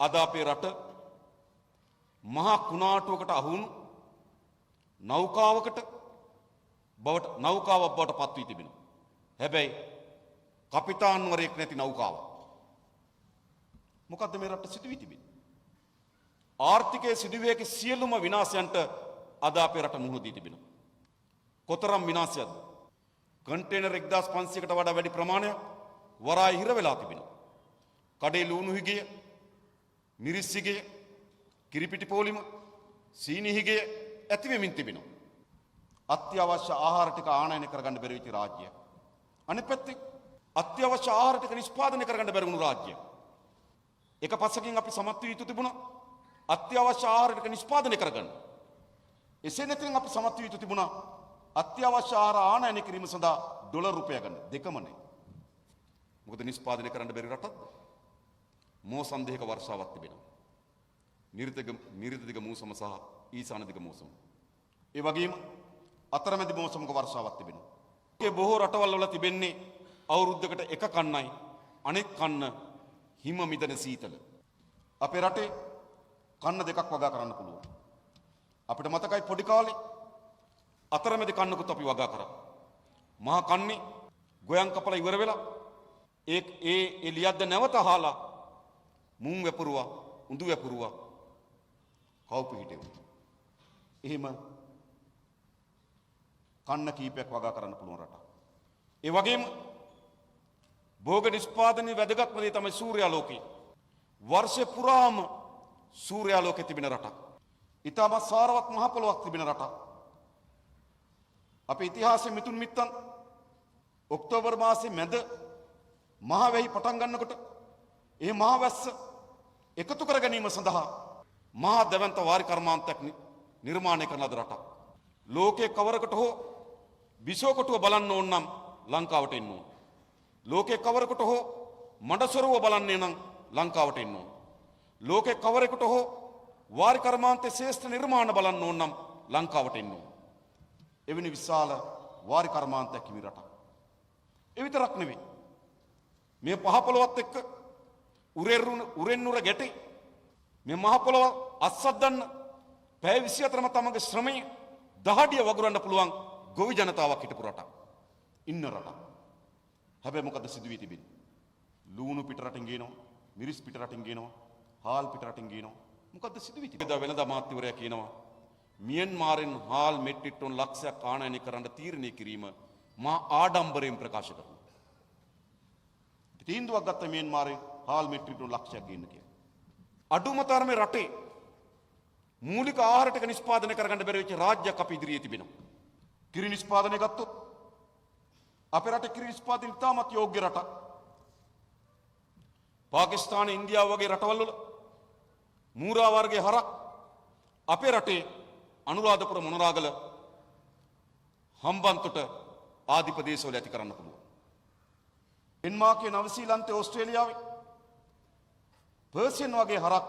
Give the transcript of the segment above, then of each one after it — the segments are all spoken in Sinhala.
අද අපේ රට මහා කුණාටුවකට අහුණු නෞකාවක් බවට පත් වී තිබෙනවා. හැබැයි කපිතාන්වරයෙක් නැති නෞකාවක්. මොකද්ද මේ රට සිදු වී තිබෙන්නේ? ආර්ථිකයේ සිදුවියක සියලුම විනාශයන්ට අද අපේ රට මුහුණ දී තිබෙනවා. කොතරම් විනාශයක්ද? කන්ටේනර් 1500කට වඩා වැඩි ප්‍රමාණයක් වරාය හිර වෙලා තිබෙනවා. කඩේ ලුණු හිගිය, මිරිස් හිගිය, කිරිපිටි පොලිම, සීනි හිගිය ඇති වෙමින් තිබෙනවා. අත්‍යවශ්‍ය ආහාර ටික ආනයනය කරගන්න බැරි වෙච්ච රාජ්‍යයක්. අනිත් පැත්තේ අත්‍යවශ්‍ය ආහාර ටික නිෂ්පාදනය කරගන්න බැරි වුණු රාජ්‍යයක්. එක පස්සකින් අපි සමත් වී යුතු තිබුණා අත්‍යවශ්‍ය ආහාර ටික නිෂ්පාදනය කරගන්න. එසේ නැතිනම් අපි සමත් වී යුතු තිබුණා අත්‍යවශ්‍ය ආහාර ආනයනය කිරීම සඳහා ඩොලර් රුපියල් ගන්න. දෙකම නැහැ. මොකද නිෂ්පාදනය කරන්න බැරි රටක් මෝසම් දෙක වර්ෂාවක් තිබෙනවා. නිර්දිග මෝසම සහ ඊසාන දිග මෝසම. ඒ වගේම අතරමැදි මෝසමක වර්ෂාවක් තිබෙනවා. ඒ බොහෝ රටවල් වල තිබෙන්නේ අවුරුද්දකට එක කන්නයි අනෙක් කන්න හිම මිදෙන සීතල. අපේ රටේ කන්න දෙකක් වගා කරන්න පුළුවන්. අපිට මතකයි පොඩි කාලේ අතරමැදි කන්නකුත් අපි වගා කරා. මහා කන්නේ ගොයන් කපලා ඉවර වෙලා ඒ එළියද්ද නැවත අහලා මුං වැපරුවා, උඳු වැපරුවා, කවුප හිටෙවුවා. එහෙම කන්න කීපයක් වගා කරන්න පුළුවන් රටක්. ඒ වගේම භෝග නිෂ්පාදනයේ වැදගත්ම දේ තමයි සූර්යාලෝකය. වර්ෂය පුරාම සූර්යාලෝකයේ තිබෙන රටක්. ඊටම සාරවත් මහ පොළොවක් තිබෙන රටක්. අපේ ඉතිහාසයේ මිතුන් මිත්තන් ඔක්තෝබර් මාසයේ මැද මහ වැහි පටන් ගන්නකොට ඒ මහ වැස්ස එකතු කර ගැනීම සඳහා මහා දැවැන්ත වාරි කර්මාන්තයක් නිර්මාණය කරන ලද රටක්. ලෝකයේ කවරකට හෝ විසෝකටුව බලන්න ඕන නම් ලංකාවට එන්න ඕන. ලෝකයේ කවරකට හෝ මඩසොරුව බලන්නේ නම් ලංකාවට එන්න ඕන. ලෝකයේ කවරකට හෝ වාරි කර්මාන්තයේ ශ්‍රේෂ්ඨ නිර්මාණ බලන්න ඕන නම් ලංකාවට එන්න ඕන. එවැනි විශාල වාරි කර්මාන්තයක් හිමි රටක්. ඒ විතරක් නෙවෙයි. මේ පහ පොළොවත් එක්ක උරෙන් නුර ගැටේ මේ මහ පොළොව අස්සද්දන්න පැය 24ම තමගේ ශ්‍රමය දහඩිය වගුරන්න පුළුවන් ගොවි ජනතාවක් හිටපු රටක්. ඉන්න රටක්. හැබැයි මොකද සිදු වී තිබෙන්නේ? ලුණු පිට රටින් ගේනවා, මිරිස් පිට රටින් ගේනවා, හාල් පිට රටින් ගේනවා. මොකද සිදු වී තිබෙන්නේ? වෙනදා මාත්‍යවරයා කියනවා මියන්මාරෙන් හාල් මෙට්‍රික් ටන් ලක්ෂයක් ආනයනය කරන්න තීරණය කිරීම මා ආඩම්බරයෙන් ප්‍රකාශ කරනවා. තීන්දුවක් ගත්ත මියන්මාරෙන් හාල් මෙට්‍රික් ටන් ලක්ෂයක් ගේන්න කියලා. අඩුම තරමේ රටේ මූලික ආහාර ටික නිෂ්පාදනය කරගන්න බැරි වෙච්ච රාජ්‍යයක් අපි ඉදිරියේ තිබෙනවා. කිරි නිෂ්පාදනය ගත්තොත් අපේ රටේ කිරි නිෂ්පාදනය ඉතාමත් යෝග්‍ය රටක්. පාකිස්තාන, ඉන්දියාව වගේ රටවල් වල මූරා වර්ගයේ හරක් අපේ රටේ අනුරාධපුර, මොනරාගල, හම්බන්තොට ආදී ප්‍රදේශවල ඇති කරන්න පුළුවන්. ඩෙන්මාර්කේ, නවසීලන්තේ, ඕස්ට්‍රේලියාවේ පර්සියන් වගේ හරක්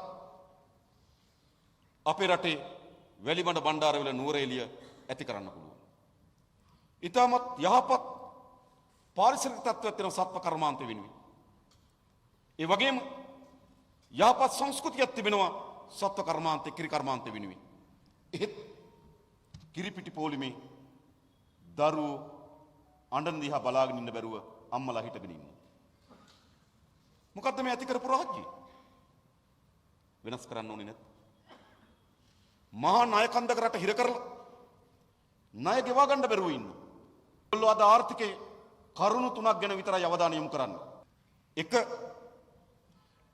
අපේ රටේ වැලිමඩ බණ්ඩාරවල නුවරඑළිය ඇති කරන්න පුළුවන්. ඊටමත් යහපත් පාරිසරික තත්ත්වයක් තියෙන සත්ව කර්මාන්ත වෙනුවෙන්. ඒ වගේම යහපත් සංස්කෘතියක් තිබෙනවා සත්ව කර්මාන්තේ, කිරි කර්මාන්තේ වෙනුවෙන්. එහෙත් කිරිපිටි පොලිමේ දරුවෝ අඬන දිහා බලාගෙන ඉන්න බැරුව අම්මලා හිටගෙන ඉන්නවා. මොකද්ද මේ ඇති කරපු රාජ්‍යය? වෙනස් කරන්න ඕනේ නැත්. මහා ණය කන්දක රට හිර කරලා ණය ගෙවා ගන්න බැරුව ඉන්නවා. ඒගොල්ලෝ අද ආර්ථිකේ කරුණු තුනක් ගැන විතරයි අවධානය යොමු කරන්නේ. එක,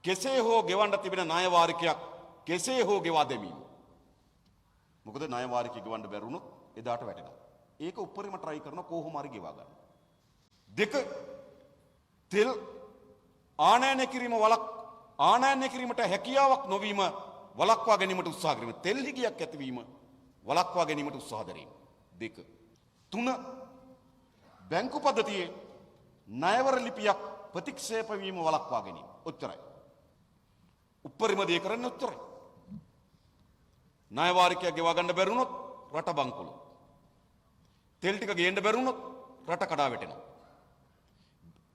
කෙසේ හෝ ගෙවන්න තිබෙන ණය වාරිකයක් කෙසේ හෝ ගෙවා දැමීම. මොකද ණය වාරිකය ගෙවන්න බැරුණොත් එදාට වැටෙනවා. ඒක උඩරිම try කරන කොහොම හරි ගෙවා ගන්න. දෙක, තෙල් ආනයනය කිරීමට හැකියාවක් නොවීම වළක්වා ගැනීමට උත්සාහ කිරීම. තෙල් හිගියක් ඇතිවීම වළක්වා ගැනීමට උත්සාහ දැරීම. දෙක. තුන, බැංකු පද්ධතියේ ණයවර ලිපියක් ප්‍රතික්ෂේප වීම වළක්වා ගැනීම. උත්තරයි. උපරිම දේ කරන්නේ උත්තරයි. ණය වාරිකය ගෙවා ගන්න බැරුණොත් රට බංකොලො. තෙල් ටික ගේන්න බැරුණොත් රට කඩා වැටෙනවා.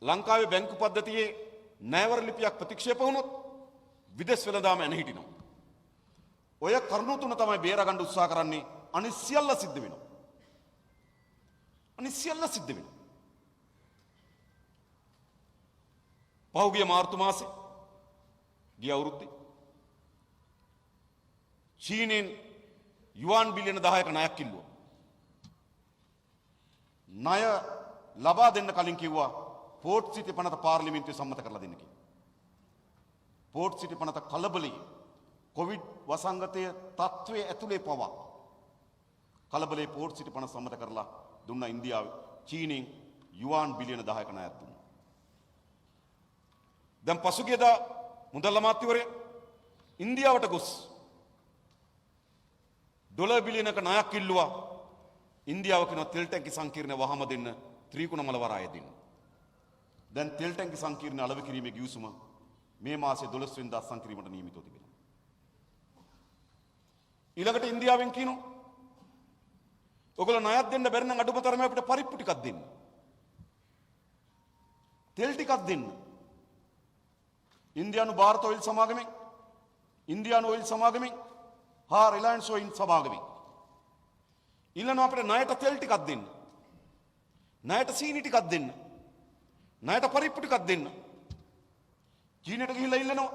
ලංකාවේ බැංකු පද්ධතියේ ණයවර ලිපියක් ප්‍රතික්ෂේප වුණොත් විදෙස් වෙළඳාම එන හිටිනවා. ඔය කරුණු තුන තමයි බේරගන්න උත්සාහ කරන්නේ. අනිත් සියල්ල සිද්ධ වෙනවා. අනිත් සියල්ල සිද්ධ වෙනවා. පහුගිය මාර්තු මාසේ ගිය අවුරුද්දේ චීනෙන් යුවාන් බිලියන 10ක ණයක් ඉල්ලුවා. ණය ලබා දෙන්න කලින් කිව්වා පෝට් සිටි පනත පාර්ලිමේන්තුවේ සම්මත කරලා දෙන්න කියලා. පෝට් සිටි පනත කලබලයි. කොවිඩ් වසංගතය තත්ත්වයේ ඇතුලේ පවා කලබලේ පෝට් සිටි පනත සම්මත කරලා දුන්නා ඉන්දියාවේ චීනෙන් යුවාන් බිලියන 10ක ණයක් දුන්නා. දැන් පසුගියදා මුදල් අමාත්‍යවරයා ඉන්දියාවට ගොස් ඩොලර් බිලියනක ණයක් ඉල්ලුවා. ඉන්දියාව කියන තෙල් ටැංකි සංකීර්ණය වහම දෙන්න ත්‍රිකුණමල වරාය දෙන්න. දැන් තෙල් ටැංකි සංකීර්ණය අලව කිරීමේ ගිවිසුම මේ මාසේ 12 වෙනිදා අත්සන් කිරීමට නියමිතව තිබෙනවා. ඊළඟට ඉන්දියාවෙන් කියනවා ඔයගොල්ලෝ ණයක් දෙන්න බැරි නම් අඩුම තරමේ අපිට පරිප්පු ටිකක් දෙන්න. තෙල් ටිකක් දෙන්න. ඉන්දියානු ಭಾರತ ඔයිල් සමාගමෙන් ඉන්දියානු ඔයිල් සමාගමෙන් හා රිලයන්ස් ඔයිල් සමාගමෙන් ඉල්ලනවා අපිට ණයට තෙල් ටිකක් දෙන්න. ණයට සීනි ටිකක් දෙන්න. ණයට පරිප්පු ටිකක් දෙන්න. චීනයට ගිහිල්ලා ඉල්ලනවා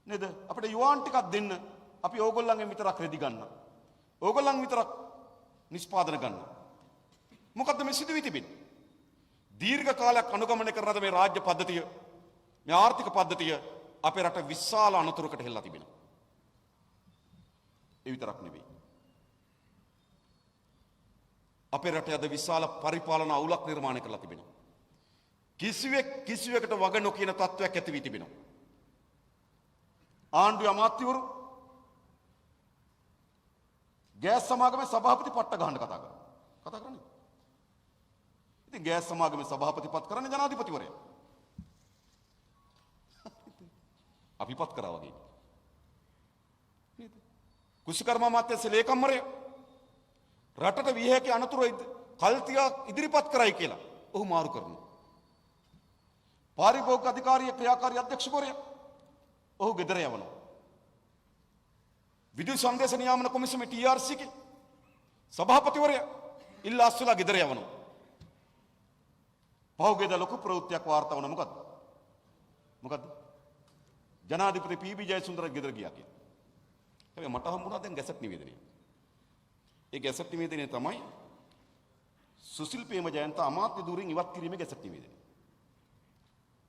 නේද? අපිට යුවාන් ටිකක් දෙන්න. අපි ඕගොල්ලන්ගෙන් විතරක් රෙදි ගන්න. ඕගොල්ලන් විතරක් නිෂ්පාදන ගන්න. මොකද්ද මේ සිදුවී තිබෙන්නේ? දීර්ඝ කාලයක් අනුගමනය කරන මේ රාජ්‍ය පද්ධතිය මේ ආර්ථික පද්ධතිය අපේ රට විශාල අනතුරකට හෙළලා තිබෙනවා. ඒ විතරක් නෙවෙයි. අපේ රටේ අද විශාල පරිපාලන අවුලක් නිර්මාණය කරලා තිබෙනවා. කිසිවෙකට වග නොකියන තත්ත්වයක් ඇති වී තිබෙනවා. ආණ්ඩුවේ අමාත්‍යවරු ගෑස් සමාගමේ සභාපති පට්ට ගහන්න කතා කරන්නේ. ඉතින් ගෑස් සමාගමේ සභාපති පත් කරන්නේ ජනාධිපතිවරයා. අපිපත් කරා වගේ නේද? කුෂිකර්ම අමාත්‍යාංශ ලේකම්වරයා රටට විය හැකි අනතුරු කල්තියක් ඉදිරිපත් කරයි කියලා ඔහු මාරු කරනවා. පාරිභෝගික අධිකාරිය ක්‍රියාකාරී අධ්‍යක්ෂකවරයා ඔහු ගෙදර යවනවා. විදුලි සංදේශ නියාමන කොමිසමේ TRC කේ සභාපතිවරයා ඉල්ලා අස්වලා ගෙදර යවනවා. පහුගියද ලොකු ප්‍රවෘත්තියක් වාර්තා වුණා. මොකද්ද? ජනාධිපති පී.බී. ජයසුන්දර ගෙදර ගියා කියලා. හැබැයි මට හම්බුණා දැන් ගැසට් නිවේදනය. ඒ ගැසට් නිවේදනය තමයි සුසිල් ප්‍රේමජයන්ත අමාත්‍ය ධූරයෙන් ඉවත් කිරීමේ ගැසට් නිවේදනය.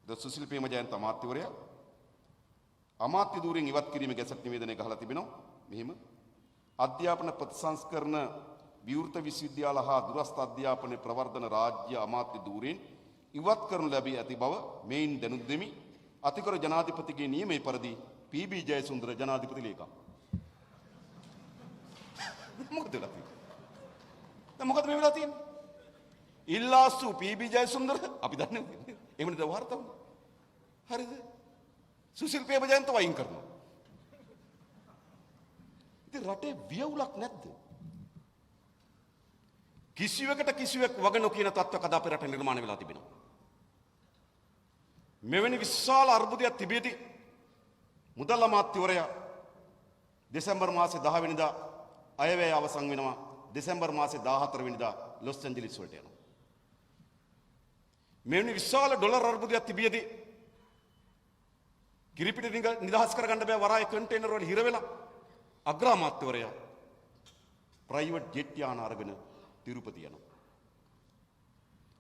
සුසිල් ප්‍රේමජයන්ත අමාත්‍යවරයා අමාත්‍ය ධූරයෙන් ඉවත් කිරීමේ ගැසට් නිවේදනය ගහලා තිබෙනවා. මෙහිම අධ්‍යාපන ප්‍රතිසංස්කරණ විවෘත විශ්වවිද්‍යාල හා දුරස්ථ අධ්‍යාපන ප්‍රවර්ධන රාජ්‍ය අමාත්‍ය ධූරයෙන් ඉවත් කරනු ලැබී ඇති බව මෙයින් දැනුම් දෙමි. අතිකර ජනාධිපතිගේ නියමයේ පරිදි පී.බී. ජයසුන්දර ජනාධිපති ලේකම්. මොකද වෙලා තියෙන්නේ? දැන් මොකද මේ වෙලා තියෙන්නේ? ඉල්ලාසු පී.බී. ජයසුන්දර අපි දන්නේ නැහැ. එහෙම නේද වාර්තා වුණා? හරිද? සුසිල් ප්‍රේමජයන්ත වයින් කරනවා. ඉතින් රටේ වියවුලක් නැද්ද? කිසිවෙක් වග නොකියන තත්ත්වයක් අද අපේ රටේ නිර්මාණය වෙලා තිබෙනවා. මෙවැනි විශාල අර්බුදයක් තිබෙති මුදල් අමාත්‍යවරයා දෙසැම්බර් මාසේ 10 වෙනිදා අයවැය අවසන් වෙනවා. දෙසැම්බර් මාසේ 14 වෙනිදා ලොස් ඇන්ජලිස් වලට යනවා. මෙවැනි විශාල ඩොලර් අර්බුදයක් තිබෙති කිරිපිට නිදහස් කරගන්න බෑ වරාය කන්ටේනර් වල හිර වෙලා අග්‍ර අමාත්‍යවරයා ප්‍රයිවට් ජෙට් යාන අරගෙන තිරුපති යනවා.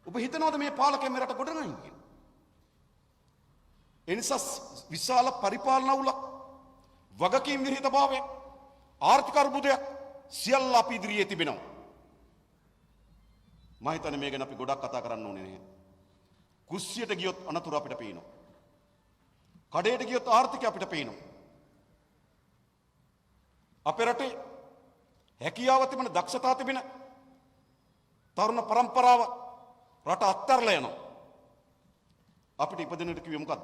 ඔබ හිතනවද මේ පාලකයන් මේ රට ගොඩනගන්නේ කියලා? එනිසා විශාල පරිපාලන අවුලක් වගකීම් විරහිතභාවයක් ආර්ථික අර්බුදයක් සියල්ල අපි ඉදිරියේ තිබෙනවා. මම හිතන්නේ මේ ගැන අපි ගොඩක් කතා කරන්න ඕනේ නැහැ. කුස්සියට ගියොත් අනතුරු අපිට පේනවා. කඩේට ගියොත් ආර්ථිකය අපිට පේනවා. අපේ රටේ හැකියාව තිබෙන දක්ෂතා තිබෙන තරුණ පරම්පරාව රට අත්හැරලා යනවා. අපිට ඉපදෙන්නට කිව්වේ මොකද්ද?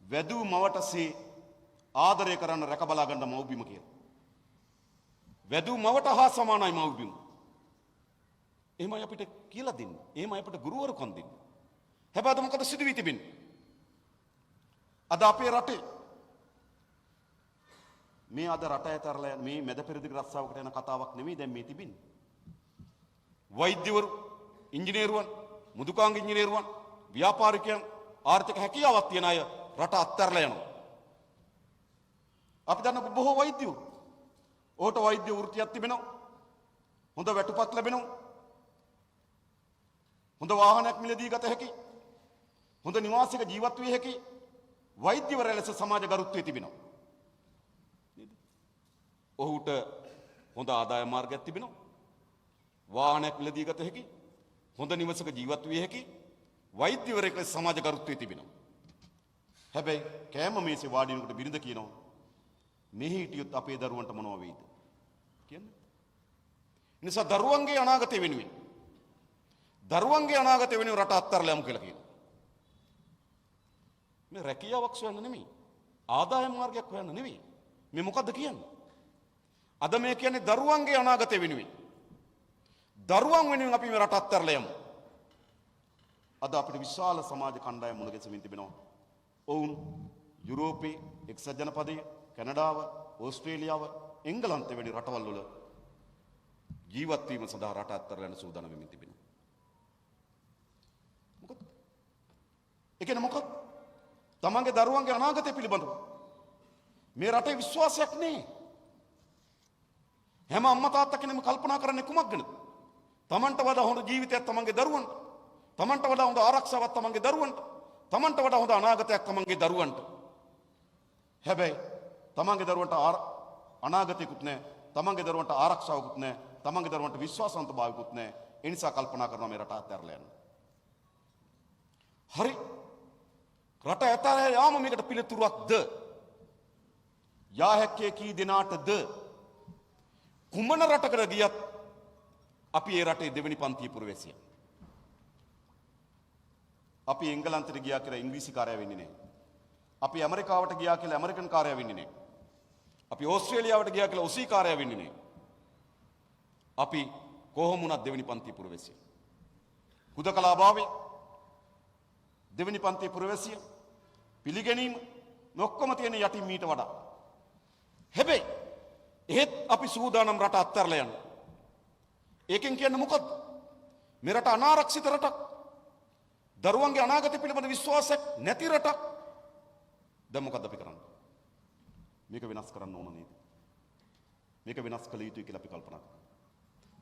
වැදූ මවටසේ ආදරය කරන්න රැක බලා ගන්න මව්බිම කියලා. වැදූ මවට හා සමානයි මව්බිම. එහෙමයි අපිට කියලා දෙන්නේ. එහෙමයි අපිට ගුරුවරුකම් දෙන්නේ. හැබැයි අද මොකද සිදු වී තිබෙන්නේ? අද අපේ රටේ මේ අද රට ඇතරලා මේ මැද පෙරදිග රස්සාවකට යන කතාවක් නෙමෙයි දැන් මේ තිබෙන්නේ. වෛද්‍යවරු, ඉංජිනේරුවන්, මුදුකාංග ඉංජිනේරුවන්, ව්‍යාපාරිකයන්, ආර්ථික හැකියාවක් තියන අය රට අත්හැරලා යනවා. අපි දන්න බොහෝ වෛද්‍යවරු. ඔහුට වෛද්‍ය වෘත්තියක් තිබෙනවා. හොඳ වැටුපත් ලැබෙනවා. හොඳ වාහනයක් මිලදී ගත හැකි. හොඳ නිවාසික ජීවත් විය හැකි වෛද්‍යවරයා ලෙස සමාජ ගරුත්වයේ තිබෙනවා. ඔහුට හොඳ ආදායම් මාර්ගයක් තිබෙනවා. වාහනයක් මිලදී ගත හැකි. හොඳ නිවසක ජීවත් විය හැකි වෛද්‍යවරයෙක් ලෙස සමාජ ගරුත්වයේ තිබෙනවා. හැබැයි කෑම මේසේ වාඩි වෙනකොට බිරිඳ කියනවා මෙහි හිටියොත් අපේ දරුවන්ට මොනව වෙයිද කියන්නේ. නිසා දරුවන්ගේ අනාගතය වෙනුවෙන් රට අත්හැරලා යමු කියලා කියනවා. මේ රැකියාවක් සොයන්න නෙමෙයි. ආදායම් මාර්ගයක් හොයන්න නෙමෙයි. මේ මොකද්ද කියන්නේ? අද මේ කියන්නේ දරුවන්ගේ අනාගතය වෙනුවෙන්. දරුවන් වෙනුවෙන් අපි මේ රට අත්හැරලා යමු. අද අපිට විශාල සමාජ කණ්ඩායම් මුණ ගැසෙමින් තිබෙනවා. ඔවුන් යුරෝපයේ, එක්සත් ජනපදයේ, කැනඩාව, ඕස්ට්‍රේලියාව, එංගලන්තය වැනි රටවල් වල ජීවත් වීම සඳහා රට අත්හැරලා යන සූදානම් වෙමින් තිබෙනවා. මොකද? ඒ කියන්නේ මොකද? තමන්ගේ දරුවන්ගේ අනාගතය පිළිබඳව මේ රටේ විශ්වාසයක් නැහැ. හැම අම්මා තාත්තා කෙනෙක්ම කල්පනා කරන්නේ කුමක් ගැනද? තමන්ට වඩා හොඳ ජීවිතයක් තමන්ගේ දරුවන්ට, තමන්ට වඩා හොඳ ආරක්ෂාවක් තමන්ගේ දරුවන්ට, තමන්ට වඩා හොඳ අනාගතයක් තමන්ගේ දරුවන්ට. හැබැයි තමන්ගේ දරුවන්ට අනාගතයකුත් නැහැ, තමන්ගේ දරුවන්ට ආරක්ෂාවකුත් නැහැ, තමන්ගේ දරුවන්ට විශ්වාසවන්ත භාවයකුත් නැහැ. ඒ නිසා කල්පනා කරනවා මේ රට අත්හැරලා යන්න. හරි. රට ඇතරලා යාම මේකට පිළිතුරක්ද? යා හැක්කේ කී දිනාටද? කුමන රටකට ගියත් අපි ඒ රටේ දෙවෙනි පන්තිය පුරවැසියා. අපි එංගලන්තයට ගියා කියලා ඉංග්‍රීසි කාර්යය වෙන්නේ නැහැ. අපි ඇමරිකාවට ගියා කියලා ඇමරිකන් කාර්යය වෙන්නේ නැහැ. අපි ඕස්ට්‍රේලියාවට ගියා කියලා ඔසී කාර්යය වෙන්නේ නැහැ. අපි කොහොම වුණත් දෙවෙනි පන්තිය පුරවැසියා. හුදකලා භාවයේ දෙවෙනි පන්තිය පුරවැසියා පිළිගැනීම ඔක්කොම තියෙන යටින් මීට වඩා. හැබැයි එහෙත් අපි සූදානම් රට අත්හැරලා යන්න. ඒකෙන් කියන්නේ මොකද්ද? මේ රට අනාරක්ෂිත රටක්. දරුවන්ගේ අනාගතය පිළිබඳ විශ්වාසයක් නැති රටක්. දැන් මොකද්ද අපි කරන්නේ? මේක වෙනස් කරන්න ඕන නේද? මේක වෙනස් කළ යුතුයි කියලා අපි කල්පනා කරනවා.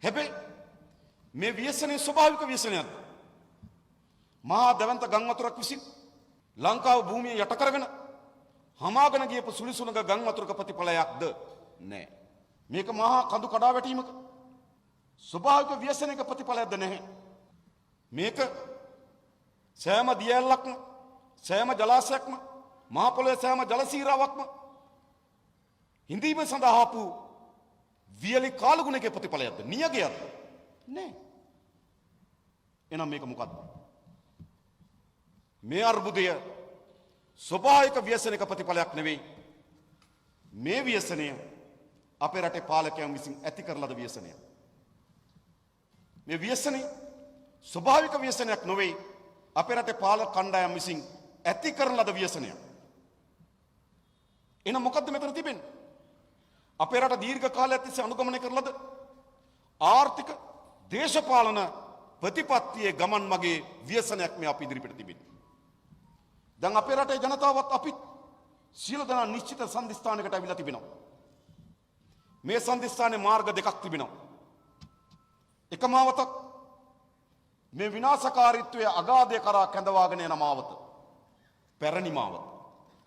හැබැයි මේ ව්‍යසනයේ ස්වභාවික ව්‍යසනයක්ද? මහා දවන්ත ගම් වතුරක් විසින් ලංකාව භූමිය යට කරගෙන හමාගෙන ගියපු සුලිසුණක ගම් වතුරක ප්‍රතිඵලයක්ද? නෑ. මේක මහා කඳු කඩා වැටීමක ස්වභාවික ව්‍යසනයක ප්‍රතිඵලයක්ද? නැහැ. මේක සෑම දියැලක්ම, සෑම ජලාශයක්ම, මහ පොළොවේ සෑම ජල සීරාවක්ම හිඳීම සඳහා ආපු වියලි කාලගුණකේ ප්‍රතිඵලයක්ද? නියගයක්ද? නෑ. එහෙනම් මේක මොකක්ද? මේ අර්බුදය ස්වභාවික ව්‍යසනයක ප්‍රතිඵලයක් නෙවෙයි. මේ ව්‍යසනය අපේ රටේ පාලකයන් විසින් ඇති කරලද ව්‍යසනයක්. මේ ව්‍යසනය ස්වභාවික ව්‍යසනයක් නොවේ. අපේ රටේ පාලක කණ්ඩායම් විසින් ඇති කරන ලද ව්‍යසනයක්. එහෙනම් මොකද්ද මෙතන තිබෙන්නේ? අපේ රට දීර්ඝ කාලයක් තිස්සේ අනුගමනය කරලද ආර්ථික දේශපාලන ප්‍රතිපත්තියේ ගමන් මගේ ව්‍යසනයක් මේ අපි ඉදිරිපිට තිබෙන්නේ. දැන් අපේ රටේ ජනතාවත් අපි සියලු දෙනා නිශ්චිත සම්දිස්ථානයකට අවිලා තිබෙනවා. මේ සම්දිස්ථානයේ මාර්ග දෙකක් තිබෙනවා. එක මාවතක් මේ විනාශකාරීත්වයේ අගාධය කරා කැඳවාගෙන යන මාවත. පැරණි මාවත.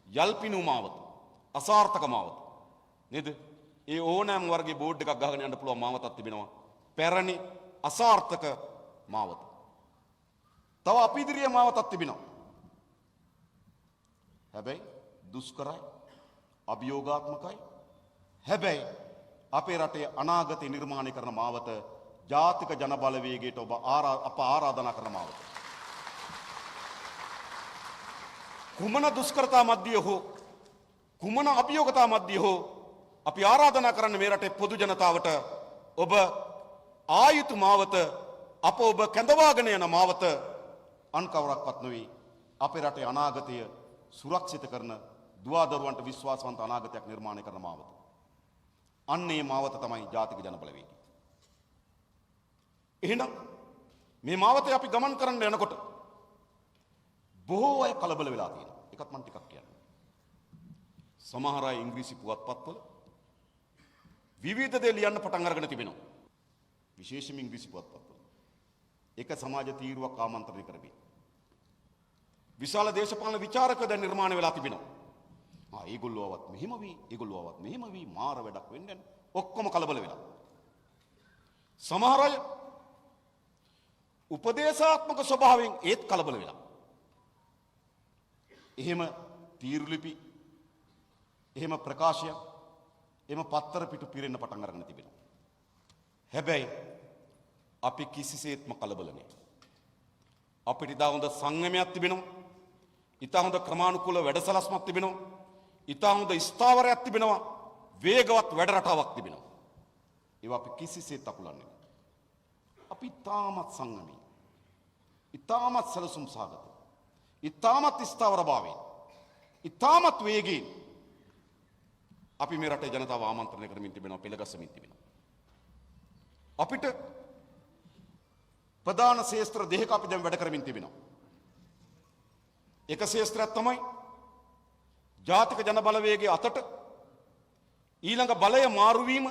යල්පිනු මාවත. අසාර්ථක මාවත. නේද? ඒ ඕනෑම වර්ගයේ බෝඩ් එකක් ගහගෙන යන්න පුළුවන් මාවතක් තිබෙනවා. පැරණි අසාර්ථක මාවත. තව අපි ඉදිරියේ මාවතක් තිබෙනවා. හැබැයි දුෂ්කරයි, අභියෝගාත්මකයි. හැබැයි අපේ රටේ අනාගතය නිර්මාණය කරන මාවත ජාතික ජන බලවේගයට අප ආරාධනා කරන මාවත. කුමන දුෂ්කරතා මැදියේ හෝ කුමන අභියෝගතා මැදියේ හෝ අපි ආරාධනා කරන්න මේ රටේ පොදු ජනතාවට ඔබ ආයුතු මාවත අප ඔබ කැඳවාගෙන යන මාවත අන් කවරක්වත් නොවේ. අපේ රටේ අනාගතය සුරක්ෂිත කරන දුවා දරුවන්ට විශ්වාසවන්ත අනාගතයක් නිර්මාණය කරන මාවත. අන්න ඒ මාවත තමයි ජාතික ජන බලවේගය. එහෙනම් මේ මාවතේ අපි ගමන් කරන්න යනකොට බොහෝ අය කලබල වෙලා තියෙනවා. ඒකත් මම ටිකක් කියන්නම්. සමහර අය ඉංග්‍රීසි පුවත්පත්වල විවිධ දේ ලියන්න පටන් අරගෙන තිබෙනවා. විශේෂයෙන්ම ඉංග්‍රීසි පුවත්පත්වල. ඒක සමාජ තීරුවක් ආමන්ත්‍රණය කරමින්. විශාල දේශපාලන විචාරකයෝ දැන් නිර්මාණය වෙලා තිබෙනවා. ඒගොල්ලෝවත් මෙහෙම වී, ඒගොල්ලෝවත් මෙහෙම වී මාර වැඩක් වෙන්නේ නැහැ. ඔක්කොම කලබල වෙලා. සමහර අය උපදේශාත්මක ස්වභාවයෙන් ඒත් කලබල වෙලා. එහෙම තීරු ලිපි, එහෙම ප්‍රකාශය, එහෙම පත්තර පිටු පිරෙන්න පටන් අරගෙන තිබෙනවා. හැබැයි අපි කිසිසේත්ම කලබල නැහැ. අපිට ඉතා හොඳ සංයමයක් තිබෙනවා. ඉතා හොඳ ක්‍රමානුකූල වැඩසලස්මක් තිබෙනවා. ඉතා හොඳ ස්ථාවරයක් තිබෙනවා. වේගවත් වැඩ රටාවක් තිබෙනවා. ඒවා අපි කිසිසේත් අකුලන්නේ නැහැ. අපි ඉතාමත් සංයමී, ඉතාමත් සැලසුම් සහගත, ඉතාමත් ස්ථාවරභාවයෙන්, ඉතාමත් වේගයෙන් අපි මේ රටේ ජනතාව ආමන්ත්‍රණය කරමින් තිබෙනවා, පෙළගස්සමින් තිබෙනවා. අපිට ප්‍රධාන ශේත්‍ර දෙකක අපි දැන් වැඩ කරමින් තිබෙනවා. එක ශේත්‍රයක් තමයි ජාතික ජන බලවේගයේ අතට ඊළඟ බලය මාරුවීම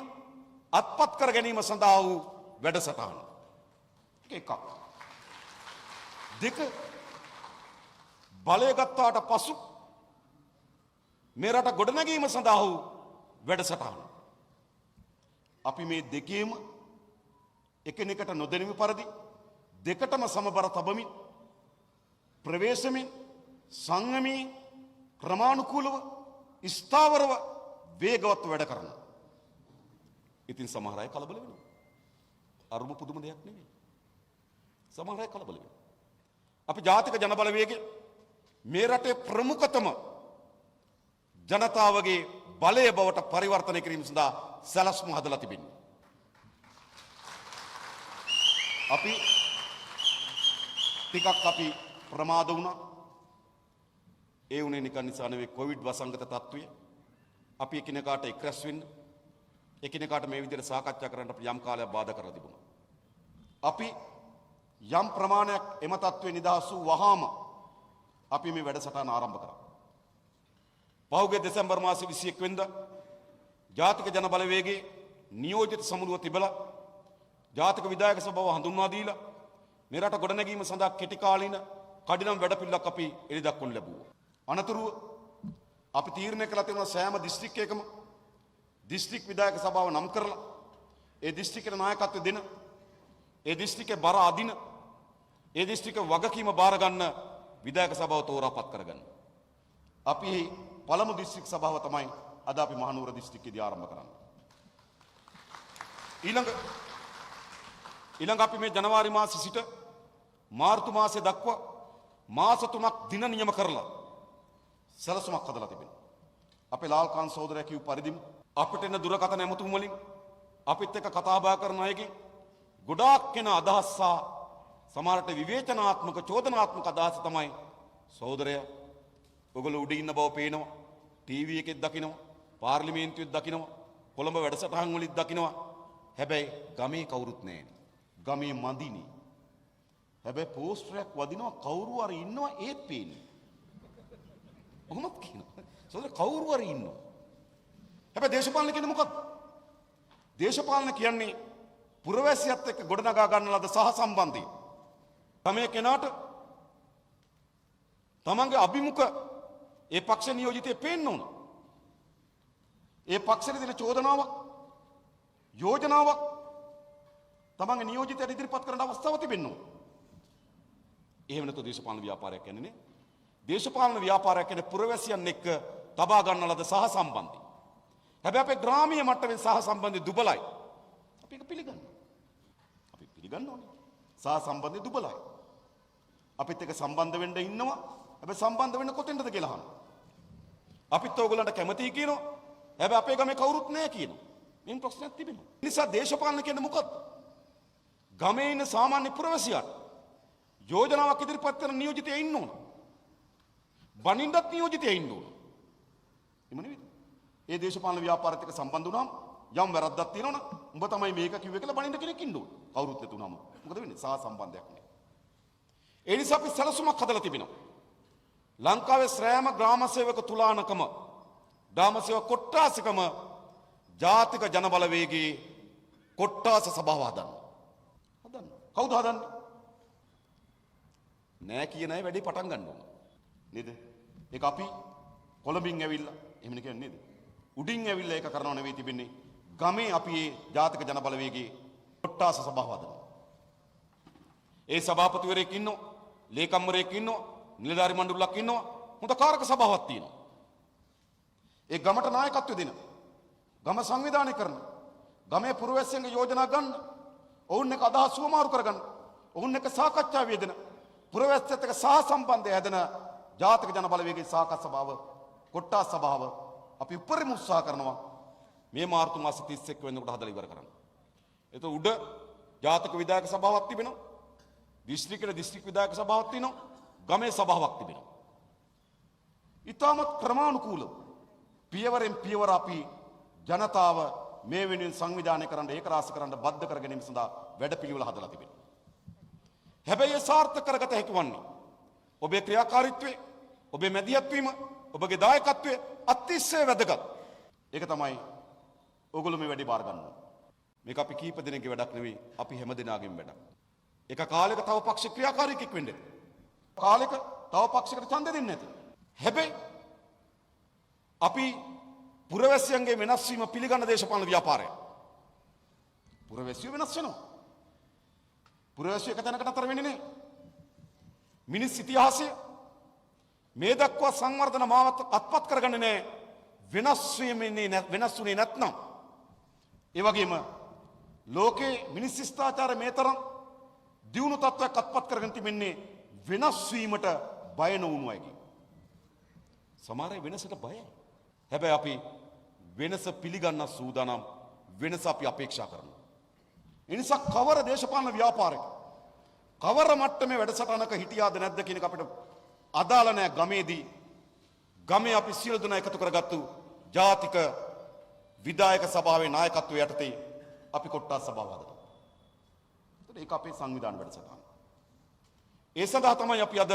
අත්පත් කර ගැනීම සඳහා වූ වැඩසටහන. එකක්. දෙක, බලය ගත්තාට පසු මේ රට ගොඩනැගීම සඳහා වූ වැඩසටහන. අපි මේ දෙකේම එකිනෙකට නොදැනීම පරිදි දෙකටම සමබර තබමින් ප්‍රවේශමින් සංයමී ක්‍රමානුකූලව ස්ථාවරව වේගවත් වැඩ කරනවා. ඉතින් සමහර අය කලබල වෙනවා. අරුම පුදුම දෙයක් නෙවෙයි. සමහර අය කලබල වෙනවා. අපි ජාතික ජන බලවේගයේ මේ රටේ ප්‍රමුඛතම ජනතාවගේ බලය බවට පරිවර්තනය කිරීම සඳහා සැලැස්ම හදලා තිබෙනවා. අපි ටිකක් ප්‍රමාද වුණා. ඒ උනේ නිකන් නිසා නෙවෙයි, කොවිඩ් වසංගත තත්ත්වය. අපි එකිනෙකාට එක්රැස් වෙන්න, එකිනෙකාට මේ විදිහට සාකච්ඡා කරන්න අපි යම් කාලයක් බාධා කරලා තිබුණා. අපි යම් ප්‍රමාණයක් එම තත්ත්වේ නිදහස් වූ වහාම අපි මේ වැඩසටහන ආරම්භ කරා. පහුගිය දෙසැම්බර් මාසේ 21 වෙනිදා ජාතික ජන බලවේගයේ නියෝජිත සමුළුව තිබලා ජාතික විධායක සභාව හඳුන්වා දීලා මේ රට ගොඩනැගීම සඳහා කෙටි කාලීන කඩිනම් වැඩපිළිවෙලක් අපි එළි දක්වන්න ලැබුවා. අනතුරුව අපි තීරණය කළා තියෙනවා සෑම දිස්ත්‍රික්කයකම දිස්ත්‍රික් විධායක සභාව නම් කරලා ඒ දිස්ත්‍රික්කේ නායකත්වය දෙන, ඒ දිස්ත්‍රික්කේ බර අදින, ඒ දිස්ත්‍රික්කේ වගකීම බාර ගන්න විධායක සභාව තෝරාපත් කරගන්න. අපි පළමු දිස්ත්‍රික් සභාව තමයි අද අපි මහනුවර දිස්ත්‍රික්කයේදී ආරම්භ කරන්නේ. ඊළඟ අපි මේ ජනවාරි මාසෙ සිට මාර්තු මාසෙ දක්වා මාස 3ක් දින නියම කරලා සැලසුමක් හදලා තිබෙනවා. අපේ ලාල්කාන් සහෝදරයා කිව් පරිදිම අපිට එන දුරකථන ඇමතුම් වලින් අපිත් එක්ක කතා බහ කරන අයගේ ගොඩාක් වෙන අදහස් සහ සමහරට විවේචනාත්මක චෝදනාත්මක අදහස් තමයි සහෝදරයා ඔයගොල්ලෝ උඩ ඉන්න බව පේනවා, ටීවී එකෙත් දකිනවා, පාර්ලිමේන්තුවෙත් දකිනවා, කොළඹ වැඩසටහන් වලිත් දකිනවා. හැබැයි ගමේ කවුරුත් නැහැ. ගමේ මදිනේ. හැබැයි පෝස්ටරයක් වදිනවා, කවුරු හරි ඉන්නවා ඒත් පේන්නේ. කොහොමද කියනවා? සෝදර කවුරු හරි ඉන්නවා. හැබැයි දේශපාලන කියන්නේ මොකක්ද? දේශපාලන කියන්නේ පුරවැසියත් එක්ක ගොඩනගා ගන්න ලද සහසම්බන්ධය. ගමේ කෙනාට තමන්ගේ අභිමුඛ ඒ පක්ෂ නියෝජිතේ පේන්න ඕන. ඒ පක්ෂෙට දෙන චෝදනාවක්, යෝජනාවක් තමන්ගේ නියෝජිතයට ඉදිරිපත් කරන්න අවස්ථාවක් තිබෙන්න ඕන. එහෙම නැත්නම් දේශපාලන ව්‍යාපාරයක් කියන්නේ නේ. දේශපාලන ව්‍යාපාරයක් කියන්නේ පුරවැසියන් එක්ක තබා ගන්න ලද සහසම්බන්ධය. හැබැයි අපේ ග්‍රාමීය මට්ටමේ සහසම්බන්ධය දුබලයි. අපි ඒක පිළිගන්නවා. අපි පිළිගන්න ඕනේ. සහසම්බන්ධය දුබලයි. අපිත් එක්ක සම්බන්ධ වෙන්න ඉන්නවා. හැබැයි සම්බන්ධ වෙන්න කොතෙන්ද කියලා අහනවා. අපිත් ඕගොල්ලන්ට කැමතියි කියනවා. හැබැයි අපේ ගමේ කවුරුත් නැහැ කියනවා. මේ ප්‍රශ්නයක් තිබෙනවා. ඒ නිසා දේශපාලන කියන්නේ මොකක්ද? ගමේ ඉන්න සාමාන්‍ය පුරවැසියාට යෝජනාවක් ඉදිරිපත් කරන නියෝජිතයෙක් ඉන්න ඕන. බනින්නත් නියෝජිතයෙක් ඉන්න ඕන. එම නෙවෙයි. ඒ දේශපාලන ව්‍යාපාරات එක්ක සම්බන්ධ වුණාම යම් වැරද්දක් තියෙනවනම් උඹ තමයි මේක කිව්වේ කියලා බණින්න කෙනෙක් ඉන්න ඕනේ. කවුරුත් නැතුනම මොකද වෙන්නේ? සහ සම්බන්ධයක් නෑ. ඒ නිසා අපි සැලසුමක් හදලා තිබෙනවා. ලංකාවේ ශ්‍රෑම ග්‍රාම සේවක තුලානකම ග්‍රාම සේවක කොට්ටාසිකම ජාතික ජනබලවේගයේ කොට්ටාස සභාව හදන්න. කවුද හදන්නේ? නෑ කියන අය වැඩි පටන් ගන්න ඕන. නේද? ඒක අපි කොළඹින් ඇවිල්ලා එහෙම කියන්නේ නේද? උඩින් ඇවිල්ලා ඒක කරනව නෙවෙයි තිබෙන්නේ. ගමේ අපි මේ ජාතික ජනබලවේගයේ කොට්ටාස සභාව හදනවා. ඒ සභාපතිවරයෙක් ඉන්නවා, ලේකම්වරයෙක් ඉන්නවා, නිලධාරි මණ්ඩලයක් ඉන්නවා, හොඳ කාරක සභාවක් තියෙනවා. ඒ ගමට නායකත්වය දෙන, ගම සංවිධානය කරන, ගමේ පුරවැසියන්ගේ යෝජනා ගන්න, ඔවුන් එක්ක අදහස් සුවමාරු කරගන්න, ඔවුන් එක්ක සාකච්ඡා වේදෙන, පුරවැසියත් එක්ක සහ සම්බන්ධය හැදෙන ජාතික ජනබලවේගයේ සාකච්ඡා සභාව, කොට්ටාස් සභාව අපි උපරිම උත්සාහ කරනවා මේ මාර්තු මාස 31 වෙනිදාට හදලා ඉවර කරන්න. ඒක උඩ ජාතික විධායක සභාවක් තිබෙනවා. දිස්ත්‍රික්කයේ දිස්ත්‍රික් විධායක සභාවක් තියෙනවා. ගමේ සභාවක් තිබෙනවා. ඊටමත් ක්‍රමානුකූලව පියවරෙන් පියවර අපි ජනතාව මේ වෙනුවෙන් සංවිධානය කරන්න ඒක රාශි කරන්න බද්ධ කර ගැනීම සඳහා වැඩපිළිවෙල හදලා තිබෙනවා. හැබැයි ඒ සාර්ථක කරගත හැකි වන්නේ ඔබේ ක්‍රියාකාරීත්වය, ඔබේ මැදිහත් වීම, ඔබගේ දායකත්වය අතිශය වැදගත්. ඒක තමයි ඔයගොල්ලෝ මේ වැඩි බාර ගන්නවා. මේක අපි කීප දෙනෙක්ගේ වැඩක් නෙවෙයි, අපි හැම දෙනාගේම වැඩක්. එක කාලයක තව පක්ෂ ක්‍රියාකාරීකෙක් වෙන්න. කාලයක තව පක්ෂයකට ඡන්දෙ දෙන්නේ නැති. හැබැයි අපි පුරවැසියන්ගේ වෙනස් වීම පිළිගන්න දේශපාලන ව්‍යාපාරය. පුරවැසියෝ වෙනස් වෙනවා. පුරවැසියෝ එක තැනකට අතර වෙන්නේ නැහැ. මිනිස් ඉතිහාසය මේ දක්වා සංවර්ධන මාවත අත්පත් කරගන්නේ නැහැ. වෙනස් වුණේ නැත්නම්. ඒ වගේම ලෝකේ මිනිස් ශිෂ්ටාචාර මේ තරම් දියුණු තත්ත්වයක් අත්පත් කරගෙන තිබෙන්නේ වෙනස් වීමට බය නොවුණු අයගේ. සමහර අය වෙනසට බයයි. හැබැයි අපි වෙනස පිළිගන්න සූදානම්, වෙනස අපි අපේක්ෂා කරනවා. ඒ නිසා කවර දේශපාලන ව්‍යාපාරයක කවර මට්ටමේ වැඩසටහනක හිටියාද නැද්ද කියන එක අපිට අදාළ නැහැ. ගමේදී ගමේ අපි සියලු දෙනා එකතු කරගත්තු ජාතික විධායක සභාවේ නායකත්වය යටතේ අපි කොට්ටාස් සභාව හදනවා. ඒක අපේ සංවිධාන වැඩසටහන. ඒ සඳහා තමයි අපි අද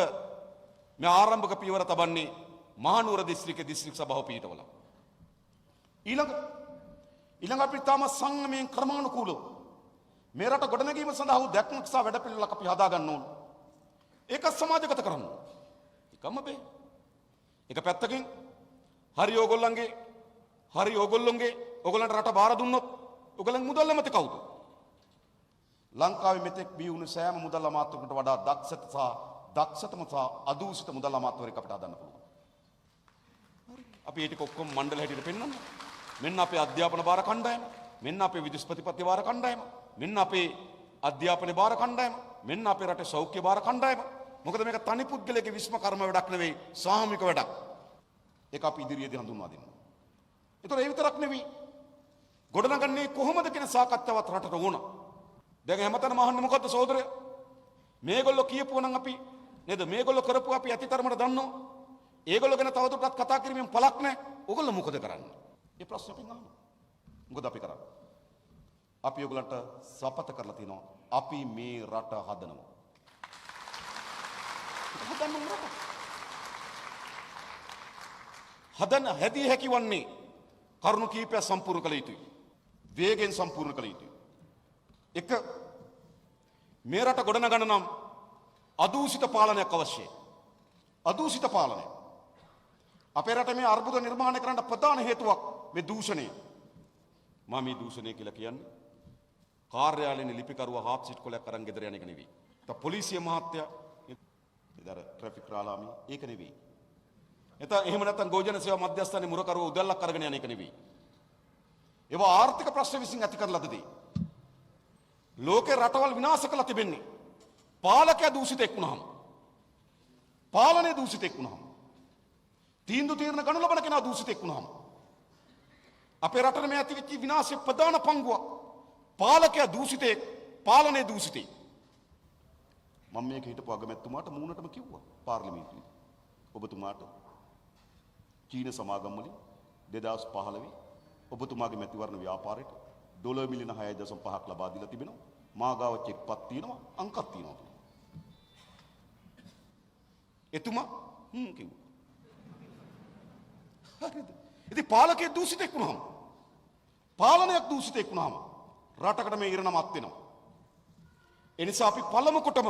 මේ ආරම්භක පියවර තබන්නේ මහනුවර දිස්ත්‍රික්කයේ දිස්ත්‍රික් සභාව පිහිටවල. ඊළඟ අපි තම සංගමයෙන් ක්‍රමානුකූලව මේ රට ගොඩනැගීම සඳහා වූ දැක්මක් සහ වැඩපිළිවෙලක් අපි හදා ගන්න ඕන. ඒක සමාජගත කරන්න ඕන. එකම බෑ. එක පැත්තකින් හරි ඕගොල්ලන්ට රට බාර දුන්නොත් ඔයගලන් මුදල් ඇමති කවුද? ලංකාවේ මෙතෙක් බිහි වුණු සෑම මුදල් අමාත්‍යවරයෙකුට වඩා දක්ෂතම සහ අදූෂිත මුදල් අමාත්‍යවරයෙක් අපිට හදන්න පුළුවන්. අපි ඒ ටික ඔක්කොම මණ්ඩල හැටියට පෙන්වන්න. මෙන්න අපේ අධ්‍යාපන භාර කණ්ඩායම, මෙන්න අපේ විදුලි ප්‍රතිපත්ති භාර කණ්ඩායම, මෙන්න අපේ අධ්‍යාපන භාර කණ්ඩායම, මෙන්න අපේ රටේ සෞඛ්‍ය භාර කණ්ඩායම. මොකද මේක තනි පුද්ගලයෙකුගේ විශ්ම කර්ම වැඩක් නෙවෙයි, සාමූහික වැඩක්. ඒක අපි ඉදිරියේදී හඳුන්වා දෙනවා. ඒතර ඒ විතරක් නෙවෙයි. ගොඩනගන්නේ කොහොමද කියන සාකච්ඡාවත් රටට ඕන. දැන් හැමතැනම අහන්නේ මොකද්ද සහෝදරය? මේගොල්ලෝ කියපුවා නම් අපි නේද? මේගොල්ලෝ කරපුවා අපි ඇතිතරමට දන්නවා. ඒගොල්ලෝ ගැන තවදුරටත් කතා කිරීමෙන් පළක් නැහැ. ඔයගොල්ලෝ මොකද කරන්නේ? මේ ප්‍රශ්නේ අපි අහනවා. මොකද අපි කරන්නේ? අපි ඔයගලන්ට සපත කරලා තිනවා. අපි මේ රට හදනවා. හැදී හැකි වන්නේ කරුණු කීපයක් සම්පූර්ණ කළ යුතුයි. වේගෙන් සම්පූර්ණ කළ යුතුයි. එක මේ රට ගොඩනගන්න නම් අදූෂිත පාලනයක් අවශ්‍යයි. අදූෂිත පාලනය. අපේ රට මේ අර්බුද නිර්මාණය කරන්න ප්‍රධාන හේතුවක් මේ දූෂණය. මම මේ දූෂණය කියලා කියන්නේ කාර්යාලයේ ලිපිකරුවා හාප් සිට් කොලයක් අරන් ගෙදර යන එක නෙවෙයි. පොලිසිය මහත්තයා ඉතින් ට්‍රැෆික් රාලාමි ඒක නෙවෙයි. එහෙම නැත්නම් ගෝජන සේවා මධ්‍යස්ථානයේ මුරකරුව උදැල්ලක් අරගෙන යන එක නෙවෙයි. ඒවා ආර්ථික ප්‍රශ්න විසින් ඇති කරලද දෙයි. ලෝකේ රටවල් විනාශ කරලා තිබෙන්නේ පාලකයා දූෂිතෙක් වුණාම. පාලනය දූෂිතෙක් වුණාම. තීන්දුව తీරන ගණු ලබන කෙනා දූෂිතෙක් වුණාම. අපේ රටේ මේ ඇති වෙච්ච විනාශයේ ප්‍රධාන පංගුව පාලකයා දූෂිතෙක්, පාලනය දූෂිතෙක්. මම මේක හිටපු අගමැතිතුමාට මූණටම කිව්වා පාර්ලිමේන්තුවේ. ඔබතුමාට චීන සමාගම් වලින් 2015 ඔබතුමාගේ මැතිවරණ ව්‍යාපාරයට ඩොලර් මිලියන 6.5ක් ලබා දීලා තිබෙනවා. මා ගාව චෙක්පත් තියෙනවා, අංකත් තියෙනවා. එතුමා කිව්වා. හරිද? ඉතින් පාලකයෙක් දූෂිතෙක් වුණාම, පාලනයක් දූෂිතෙක් වුණාම රටකට මේ ඉරණමත් වෙනවා. ඒ නිසා අපි පළමු කොටම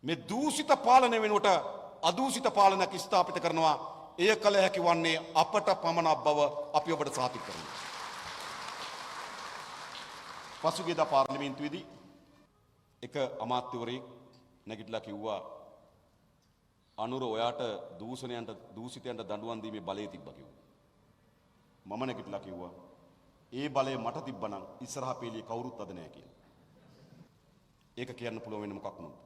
මේ දූෂිත පාලනය වෙනුවට අදූෂිත පාලනයක් ස්ථාපිත කරනවා. එය කළ හැකි වන්නේ අපට පමණක් බව අපි ඔබට සාතික කරනවා. පසුගියදා පාර්ලිමේන්තුවේදී එක අමාත්‍යවරයෙක් නැගිටලා කිව්වා අනුර ඔයාට දූෂිතයන්ට දඬුවම් දීමේ බලය තිබ්බා කිව්වා. මම නැගිටලා කිව්වා ඒ බලය මට තිබ්බනම් ඉස්සරහා පෙළියේ කවුරුත් අද නැහැ කියලා. ඒක කියන්න පුළුවන් වෙන්නේ මොකක් නුඹ?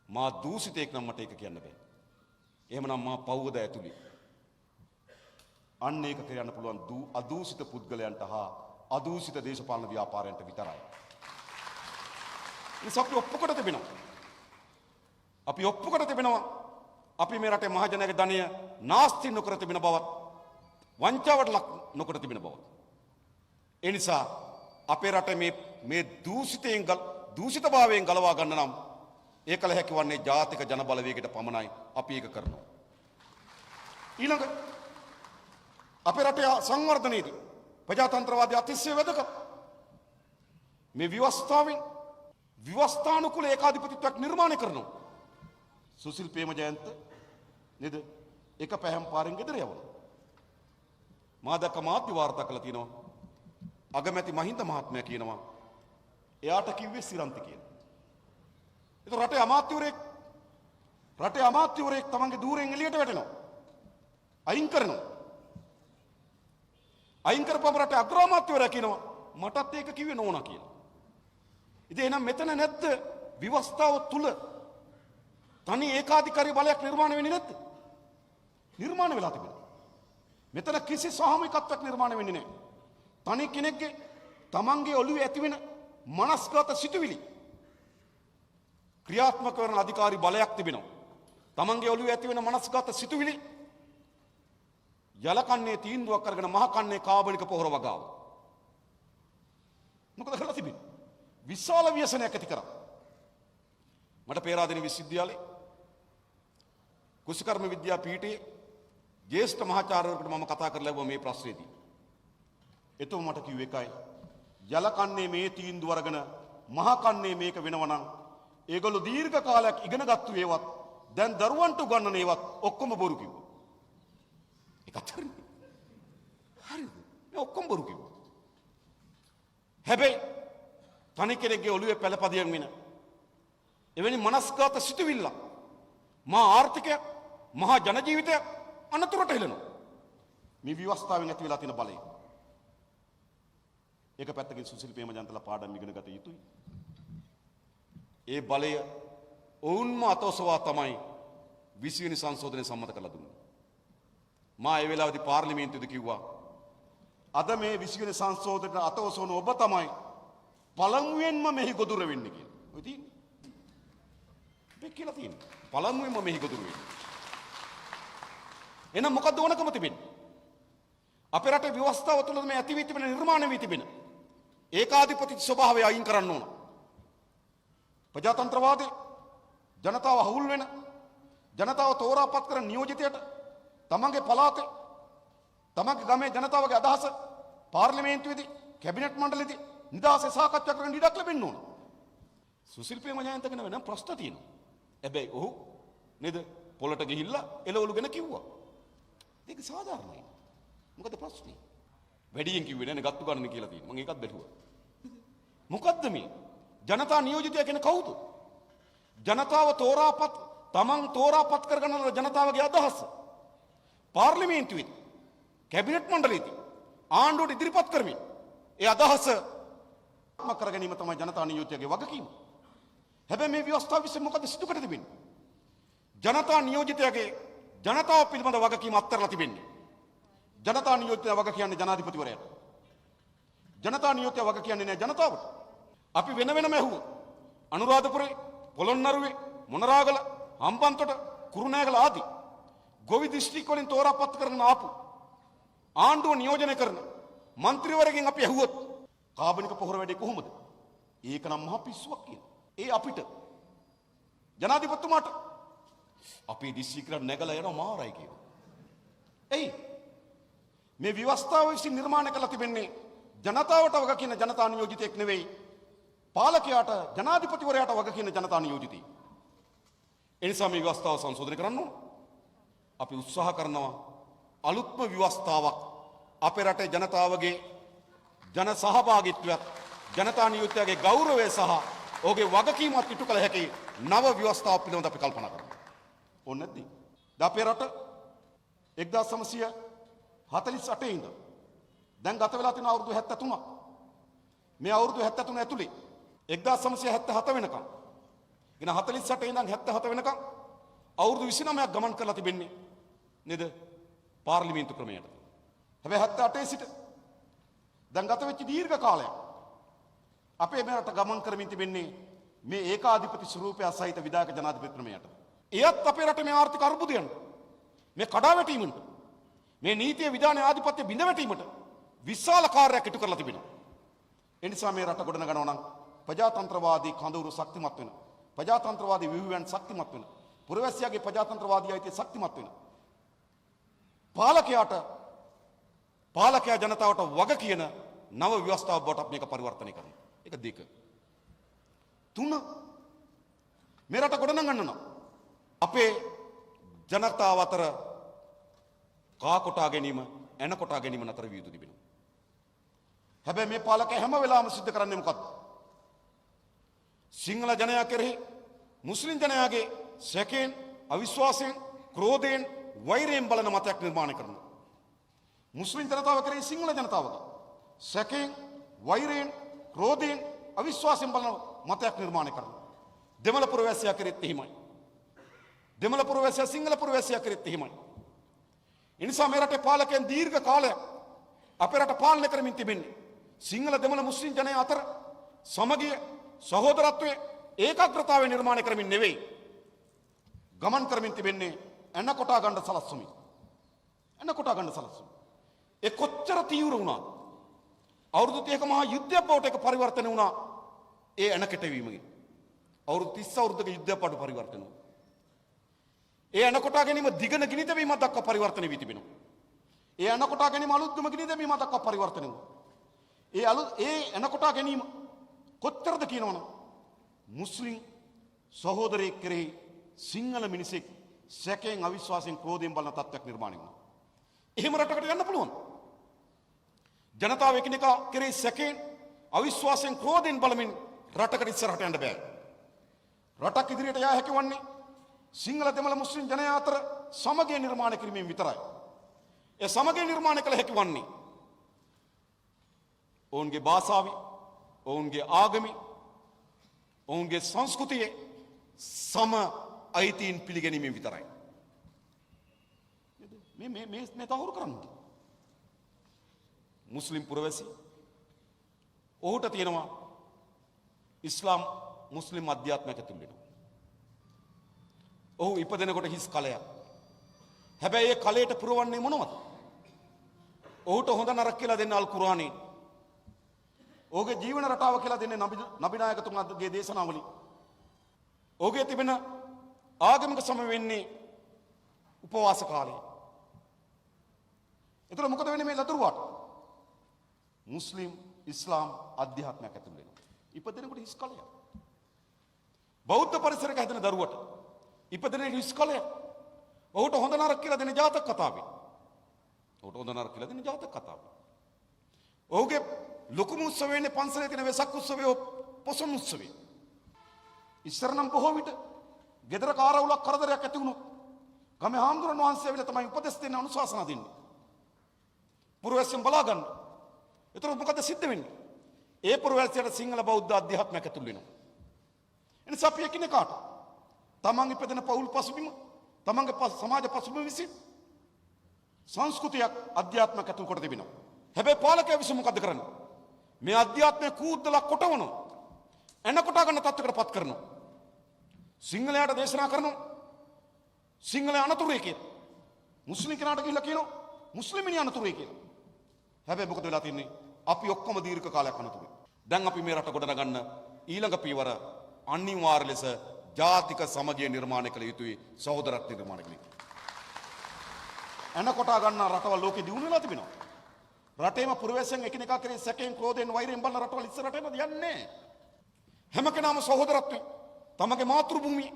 මා දූෂිතයෙක් නම් මට ඒක කියන්න බෑ. එහෙමනම් මා පව්වද ඇතුළේ. අන්න ඒක කියන්න පුළුවන් අදූෂිත පුද්ගලයන්ට හා අදූෂිත දේශපාලන ව්‍යාපාරයන්ට විතරයි. මේ අපි ඔප්පුකොට තිබෙනවා. අපි ඔප්පුකොට තිබෙනවා. අපි මේ රටේ මහජනයාගේ ධනය නාස්ති නොකර තිබෙන බවත්, වංචාවට ලක් නොකර තිබෙන බවත්. ඒ නිසා අපේ රටේ මේ දූෂිතභාවයෙන් ගලවා ගන්න නම් ඒ කල හැකි වන්නේ ජාතික ජන බලවේගයට පමණයි. අපි ඒක කරනවා. ඊළඟ අපේ රටේ සංවර්ධනයේදී ප්‍රජාතන්ත්‍රවාදී අතිශය වැදගත්. මේ විවස්ථානුකූල ඒකාධිපතිත්වයක් නිර්මාණය කරනවා. සුසිල් ප්‍රේමජයන්ත නේද? එක පැහැම් පාරෙන් ගෙදර යවනවා. මා දැක්ක මාධ්‍ය වාර්තා කළා තියෙනවා. අගමැති මහින්ද මහත්මයා කියනවා එයාට කිව්වේ සිරන්ති කියලා. ඒක රටේ අමාත්‍යවරයෙක් තමන්ගේ දූරෙන් එළියට වැටෙනවා. අයින් කරනවා. අයින් කරපුවම රටේ අග්‍රාමාත්‍යවරයා කියනවා මටත් ඒක කිව්වේ නෝනා කියලා. ඉතින් එහෙනම් මෙතන නැද්ද විවස්ථාව තුල තනි ඒකාධිකාරී බලයක් නිර්මාණය වෙන්නේ නැද්ද? නිර්මාණය වෙලා තිබෙනවා. මෙතන කිසි සාමූහිකත්වයක් නිර්මාණය වෙන්නේ නැහැ. තනි කෙනෙක්ගේ තමන්ගේ ඔළුවේ ඇතිවෙන මනස්ගත සිතුවිලි ක්‍රියාත්මක කරන අධිකාරී බලයක් තිබෙනවා. තමන්ගේ ඔළුවේ ඇතිවෙන මනස්ගත සිතුවිලි යලකන්නේ තීන්දුවක් කරගෙන මහකන්නේ කාබනික පොහොර වගාව. මොකද කරලා තිබෙන්නේ? විශාල ව්‍යසනයක් ඇති කරා. මට පේරාදෙණිය විශ්වවිද්‍යාලයේ කුෂිකර්ම විද්‍යා පීඨයේ ජ්‍යෙෂ්ඨ මහාචාර්යවරයෙකුට මම කතා කරලා ලැබුවා මේ ප්‍රශ්නේදී. එතුමා මට කිව්ව එකයි යලකන්නේ මේ තීන්දුව අරගෙන මහකන්නේ මේක වෙනවනම් ඒගොල්ලෝ දීර්ඝ කාලයක් ඉගෙනගත්තු ඒවත් දැන් දරුවන්ට උගන්වන ඒවත් ඔක්කොම බොරු කිව්වා. ඒකත් හරිද? මේ ඔක්කොම බොරු කිව්වා. හැබැයි තනි කෙනෙක්ගේ ඔළුවේ පළපදියම් වෙන එවැනි මනස්ගත සිතුවිල්ල මහා ආර්ථිකයක් මහා ජන ජීවිතයක් අනතුරට හෙළනවා. මේ විවස්ථාවෙන් ඇති වෙලා තියෙන බලය. ඒක පැත්තකින් සුසිල් ප්‍රේමජයන්තලා පාඩම් ඉගෙන ගත යුතුයි. ඒ බලය ඔවුන්ම අතොසවා තමයි 20 වෙනි සංශෝධනය සම්මත කරලා දුන්නේ. මා ඒ වෙලාවේදී පාර්ලිමේන්තුවේදී කිව්වා අද මේ 20 වෙනි සංශෝධනයට අතොසවන ඔබ තමයි පළමුවෙන්ම මෙහි ගොදුර වෙන්නේ කියලා. ඔය තියෙන්නේ. මේ කියලා තියෙන්නේ. පළමුවෙන්ම මෙහි ගොදුර වෙන්නේ. එහෙනම් මොකද්ද ඕනකම තිබෙන්නේ? අපේ රටේ ව්‍යවස්ථාව තුළ මේ ඇති වී තිබෙන නිර්මාණය වී තිබෙන ඒකාධිපති ස්වභාවය අයින් කරන්න ඕන. ප්‍රජාතන්ත්‍රවාදී ජනතාව හවුල් වෙන ජනතාව තෝරාපත් කරන නියෝජිතයට තමන්ගේ පළාතේ තමන්ගේ ගමේ ජනතාවගේ අදහස පාර්ලිමේන්තුවේදී කැබිනට් මණ්ඩලයේදී නිදහසේ සාකච්ඡා කරන්න ඉඩක් ලැබෙන්න ඕන. සුසිල් ප්‍රේමජයන්ත ගැන වෙන ප්‍රශ්න තියෙනවා. හැබැයි ඔහු නේද පොළට ගිහිල්ලා එළවලු ගැන කිව්වා. ඒක සාධාරණයි. මොකද ප්‍රශ්නේ? වැඩියෙන් කිව්වේ නෑනේ ගත්තු ගන්න කියලා තියෙනවා. මම ඒකත් බැලුවා. මොකද්ද මේ? ජනතා නියෝජිතයා කියන කවුද? ජනතාව තමන් තෝරාපත් කරගන්න ජනතාවගේ අදහස පාර්ලිමේන්තුවේදී කැබිනට් මණ්ඩලයේදී ආණ්ඩුවට ඉදිරිපත් කරමින් ඒ අදහස කර ගැනීම තමයි ජනතා නියෝජිතයාගේ වගකීම. හැබැයි මේ ව්‍යවස්ථාව විසින් මොකද සිදු කර තිබෙන්නේ? ජනතා නියෝජිතයාගේ ජනතාව පිළිබඳ වගකීම අත්හැරලා තිබෙන්නේ. ජනතා නියෝජිතයා වග කියන්නේ ජනාධිපතිවරයාට. ජනතා නියෝජිතයා වග කියන්නේ නෑ ජනතාවට. අපි වෙන වෙනම ඇහුවොත් අනුරාධපුරේ, පොළොන්නරුවේ, මොනරාගල, හම්බන්තොට, කුරුණෑගල ආදී ගොවි දිස්ත්‍රික් වලින් තෝරාපත් කරන ආපු ආණ්ඩුව නියෝජනය කරන മന്ത്രിවරගෙන් අපි ඇහුවොත් කාබනික පොහොර වැඩේ කොහොමද? ඒක නම් මහා පිස්සුවක් කියන. ඒ අපිට ජනාධිපතිතුමාට අපේ දිස්ත්‍රික්කයට නැගලා යනවා මාරයි කියනවා. එයි මේ ව්‍යවස්ථාව විසින් නිර්මාණය කරලා තිබෙන්නේ ජනතාවට වග කියන ජනතා නියෝජිතයෙක් නෙවෙයි, පාලකයාට ජනාධිපතිවරයාට වග කියන ජනතා නියෝජිතයෙක්. ඒ නිසා මේ ව්‍යවස්ථාව සංශෝධනය කරන්න ඕන. අපි උත්සාහ කරනවා අලුත්ම ව්‍යවස්ථාවක් අපේ රටේ ජනතාවගේ ජන සහභාගීත්වයක්, ජනතා නියෝජිතයාගේ ගෞරවය සහ ඔහුගේ වගකීමත් ඉටු කළ හැකි නව ව්‍යවස්ථාවක් පිළිබඳව අපි කල්පනා කරනවා. ඕනේ නැද්ද? අපේ රට 1948 ඉඳන් දැන් ගත වෙලා තියෙන අවුරුදු 73ක්. මේ අවුරුදු 73 ඇතුලේ 1977 වෙනකම් ඉතින් 48 ඉඳන් 77 වෙනකම් අවුරුදු 29ක් ගමන් කරලා තිබෙන්නේ නේද? පාර්ලිමේන්තු ක්‍රමයට. හැබැයි 78 සිට දැන් ගත වෙච්ච දීර්ඝ කාලයක් අපේ මේ රට ගමන් කරමින් තිබෙන්නේ මේ ඒකාධිපති ස්වරූපය සහිත විධායක ජනාධිපති ක්‍රමයට. එයත් අපේ රට මේ ආර්ථික අර්බුදයන් මේ කඩාවැටීමට, මේ නීතිය විධානය ආධිපත්‍ය බිඳවැටීමට විශාල කාර්යයක් ඉටු කරලා තිබෙනවා. ඒ නිසා මේ රට ගොඩනගනවා නම් ප්‍රජාතන්ත්‍රවාදී කඳවුරු ශක්තිමත් වෙන, ප්‍රජාතන්ත්‍රවාදී විවුවන් ශක්තිමත් වෙන, පුරවැසියාගේ ප්‍රජාතන්ත්‍රවාදී අයිතිය ශක්තිමත් වෙන, පාලකයා ජනතාවට වග කියන නව ව්‍යවස්ථාවක් බවට මේක පරිවර්තනය කරනවා. ඒක දෙක. තුන, මේ රට ගොඩනගන්න නම් අපේ ජනතාව අතර කා කොටා ගැනීම, එන කොටා ගැනීම නතර විය යුතු තිබෙනවා. හැබැයි මේ පාලකයා හැම වෙලාවෙම සිද්ධ කරන්නේ මොකක්ද? සිංහල ජනයා කෙරෙහි මුස්ලිම් ජනයාගේ සැකයෙන්, අවිශ්වාසයෙන්, ක්‍රෝධයෙන්, වෛරයෙන් බලන මතයක් නිර්මාණය කරනවා. මුස්ලිම් ජනතාව කෙරෙහි සිංහල ජනතාවගේ සැකයෙන්, වෛරයෙන්, ක්‍රෝධයෙන්, අවිශ්වාසයෙන් බලන මතයක් නිර්මාණය කරනවා. දෙමළ පුරවැසියා කෙරෙහිත් එහෙමයි. දෙමළ පුරවැසියා සිංහල පුරවැසියා කෙරෙහිත් එහෙමයි. ඒ නිසා මේ රටේ පාලකයන් දීර්ඝ කාලයක් අපේ රට පාලනය කරමින් තිබෙන්නේ සිංහල දෙමළ මුස්ලිම් ජනයා අතර සමගිය, සහෝදරත්වයේ, ඒකාග්‍රතාවය නිර්මාණය කරමින් නෙවෙයි, ගමන් කරමින් තිබෙන්නේ එන කොටා ගන්න සලස්වමින්. එන කොටා ගන්න සලස්වමින්. ඒ කොච්චර තීව්‍ර වුණාද? අවුරුදු 30ක මහා යුද්ධයක් බවට ඒක පරිවර්තන වුණා. ඒ එන කෙටවීමකින් අවුරුදු 30 අවුරුද්දක යුද්ධයක් බවට පරිවර්තන වුණා. ඒ එන කොටා ගැනීම දිගන ගිනි දැමීමක් දක්වා පරිවර්තන වී තිබෙනවා. ඒ එන කොටා ගැනීම අලුත්ම ගිනි දැමීමක් දක්වා පරිවර්තන වුණා. ඒ එන කොටා ගැනීම කොච්චරද කියනවනම් මුස්ලිම් සහෝදරයෙක් කෙරෙහි සිංහල මිනිසෙක් සැකයෙන්, අවිශ්වාසයෙන්, ක්‍රෝධයෙන් බලන තත්ත්වයක් නිර්මාණය වුණා. එහෙම රටකට යන්න පුළුවන්. ජනතාව එකිනෙකා කෙරෙහි සැකයෙන්, අවිශ්වාසයෙන්, ක්‍රෝධයෙන් බලමින් රටකට ඉස්සරහට යන්න බෑ. රටක් ඉදිරියට යා හැකි වන්නේ සිංහල දෙමළ මුස්ලිම් ජනයා අතර සමගිය නිර්මාණය කිරීමෙන් විතරයි. ඒ සමගිය නිර්මාණය කළ හැකි වන්නේ ඔවුන්ගේ භාෂාවේ, ඔවුන්ගේ ආගමේ, ඔවුන්ගේ සංස්කෘතියේ සම අයිතීන් පිළිගැනීමෙන් විතරයි. මේ තහවුරු කරන්න. මුස්ලිම් පුරවැසි ඔහුට තියෙනවා ඉස්ලාම් මුස්ලිම් අධ්‍යාත්මයක් ඇතුල් වෙනවා. ඔහු ඉපදෙනකොට හිස් කලයක්. හැබැයි ඒ කලයට පුරවන්නේ මොනවද? ඔහුට හොඳ නරක කියලා දෙන්න අල් කුර්ආනයේ. ඔහුගේ ජීවන රටාව කියලා දෙන්නේ නබිනායකතුමාගේ දේශනාවලින්. ඔහුගේ තිබෙන ආගමික සම වෙන්නේ උපවාස කාලයේ. එතකොට මොකද වෙන්නේ මේ ලතුරුවාට? මුස්ලිම් ඉස්ලාම් අධ්‍යාත්මයක් ඇතුල් වෙනවා. ඉපදෙනකොට හිස් කලයක්. බෞද්ධ පරිසරයක හැදෙන දරුවට ඉපදෙන හිස් කලයක්. ඔහුට හොඳ නරක කියලා දෙන ජාතක කතාවේ. ඔහුට හොඳ නරක කියලා දෙන ජාතක කතාවේ. ඔහුගේ ලොකුම උත්සවය වෙන්නේ පන්සලේ තියෙන වෙසක් උත්සවය, පොසොන් උත්සවය. ඉස්සර නම් බොහෝ විට ගෙදර කාරවුලක් කරදරයක් ඇති වුණොත් ගමේ හාමුදුරන් වහන්සේ ඇවිල්ලා තමයි උපදෙස් දෙන්න, අනුශාසනා දෙන්නේ. පුරවැසියන් බලා ගන්න. ඒතර මොකද සිද්ධ වෙන්නේ? ඒ පුරවැසියට සිංහල බෞද්ධ අධ්‍යාත්මයක් ඇතුල් වෙනවා. එනිසා අපි එකිනෙකාට තමන් ඉපදෙන පවුල් පසුබිම, තමන්ගේ සමාජ පසුබිම විසින් සංස්කෘතියක්, අධ්‍යාත්මයක් ඇතුල් කොට තිබෙනවා. හැබැයි පාලකයා විසින් මොකද කරන්නේ? මේ අධ්‍යාත්මය කූද්දලා කොටවනවා. එන කොටා ගන්න තත්ත්වයකට පත් කරනවා. සිංහලයාට දේශනා කරනවා සිංහල අනතුරුයි කියලා. මුස්ලිම් කෙනාට ගිහිල්ලා කියනවා මුස්ලිමිනි අනතුරුයි කියලා. හැබැයි මොකද වෙලා තින්නේ? අපි ඔක්කොම දීර්ඝ කාලයක් අනතුරුයි. දැන් අපි මේ රට ගොඩනගන්න ඊළඟ පියවර අනිවාර්ය ලෙස ජාතික සමගිය නිර්මාණය කළ යුතුයි, සහෝදරත්වය නිර්මාණය කළ යුතුයි. එනකොටා ගන්න රටවල් ලෝකෙ දියුණු වෙලා තිබෙනවා. රටේම පුරවැසියන් එකිනෙකා කෙරේ සැකයෙන් ක්‍රෝධයෙන් වෛරයෙන් බලන රටවල් ඉස්සරහට එනවා යන්නේ. හැම කෙනාම සහෝදරත්වය තමගේ මාතෘ භූමිය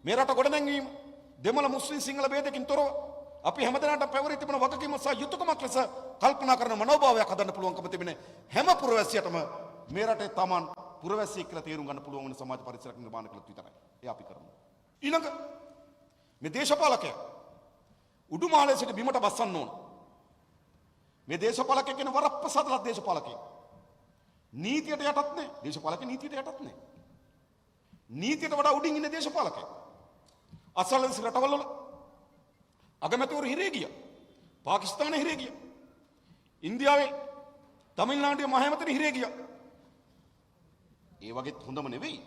මේ රට ගොඩනැංවීම දෙමළ මුස්ලිම් සිංහල ભેදකින් තොරව අපි හැමදෙනාටම පැවරී තිබෙන වගකීම සහ යුතුයකමක් ලෙස කල්පනා කරන මනෝභාවයක් හදන්න පුළුවන්කම තිබෙන හැම පුරවැසියටම මේ රටේ Taman පුරවැසියෙක් කියලා තේරුම් ගන්න පුළුවන් වෙන සමාජ පරිසරයක් නිර්මාණය කළොත් විතරයි. ඒ අපි කරමු. ඊළඟ මේ දේශපාලකයා උඩුමහලේ සිට බිමට බස්සන්න ඕන. මේ දේශපාලකයා කියන වරප්‍රසාදලත් දේශපාලකයෙක්. නීතියට යටත් නැහැ. දේශපාලක නීතියට යටත් නැහැ. නීතියට වඩා උඩින් ඉන්න දේශපාලකයෙක්. අසල්වැසි රටවල් වල අගමැතිවරු හිරේ ගියා. පාකිස්තානයේ හිරේ ගියා. ඉන්දියාවේ තමිල්නාඩුවේ මහමැතිනි හිරේ ගියා. ඒ වගේත් හොඳම නෙවෙයි.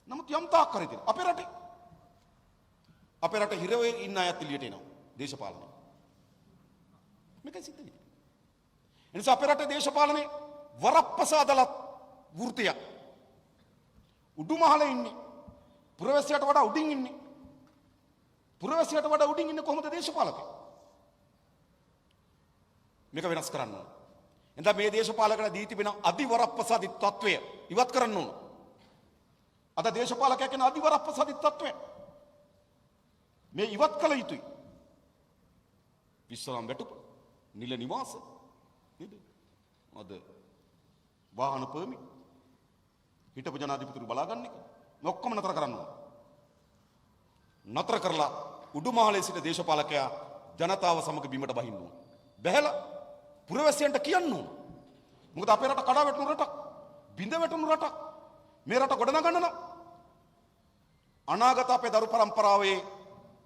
නමුත් යම් තාක් කරේ තියෙන අපේ රට හිරවේ ඉන්න අයත් එළියට එනවා. දේශපාලනය. මේක සිද්ධ වෙන්නේ. එනිසා අපේ රටේ දේශපාලනේ වරප්‍රසාදලත් වෘතිය. උඩුමහලේ ඉන්නේ. පුරවැසියට වඩා උඩින් ඉන්නේ. පුරවැසියට වඩා උඩින් ඉන්නේ කොහොමද දේශපාලකයෝ? මේක වෙනස් කරන්න ඕන. එතන මේ දේශපාලකලා දී තිබෙන අධිවරප්‍රසාදිත තත්වය ඉවත් කරන්න ඕන. අද දේශපාලකයා කියන අධිවරප්‍රසාදිත තත්වය මේ ඉවත් කළ යුතුයි. විශ්‍රාම වැටුප, නිල නිවාස, නේද? අද වාහන පර්මිට්, හිටපු ජනාධිපතිතුරු බලාගන්න එක ඔක්කොම නතර කරන්න ඕන. නතර කරලා උඩුමහලේ සිට දේශපාලකයා ජනතාව සමග බිමට බහින්න ඕන. බැහැලා පුරවැසියන්ට කියන්න ඕන. මොකද අපේ රට කඩා වැටුණු රටක්, බිඳ වැටුණු රටක්. මේ රට ගොඩනගන්න නම් අනාගත අපේ දරු පරම්පරාවේ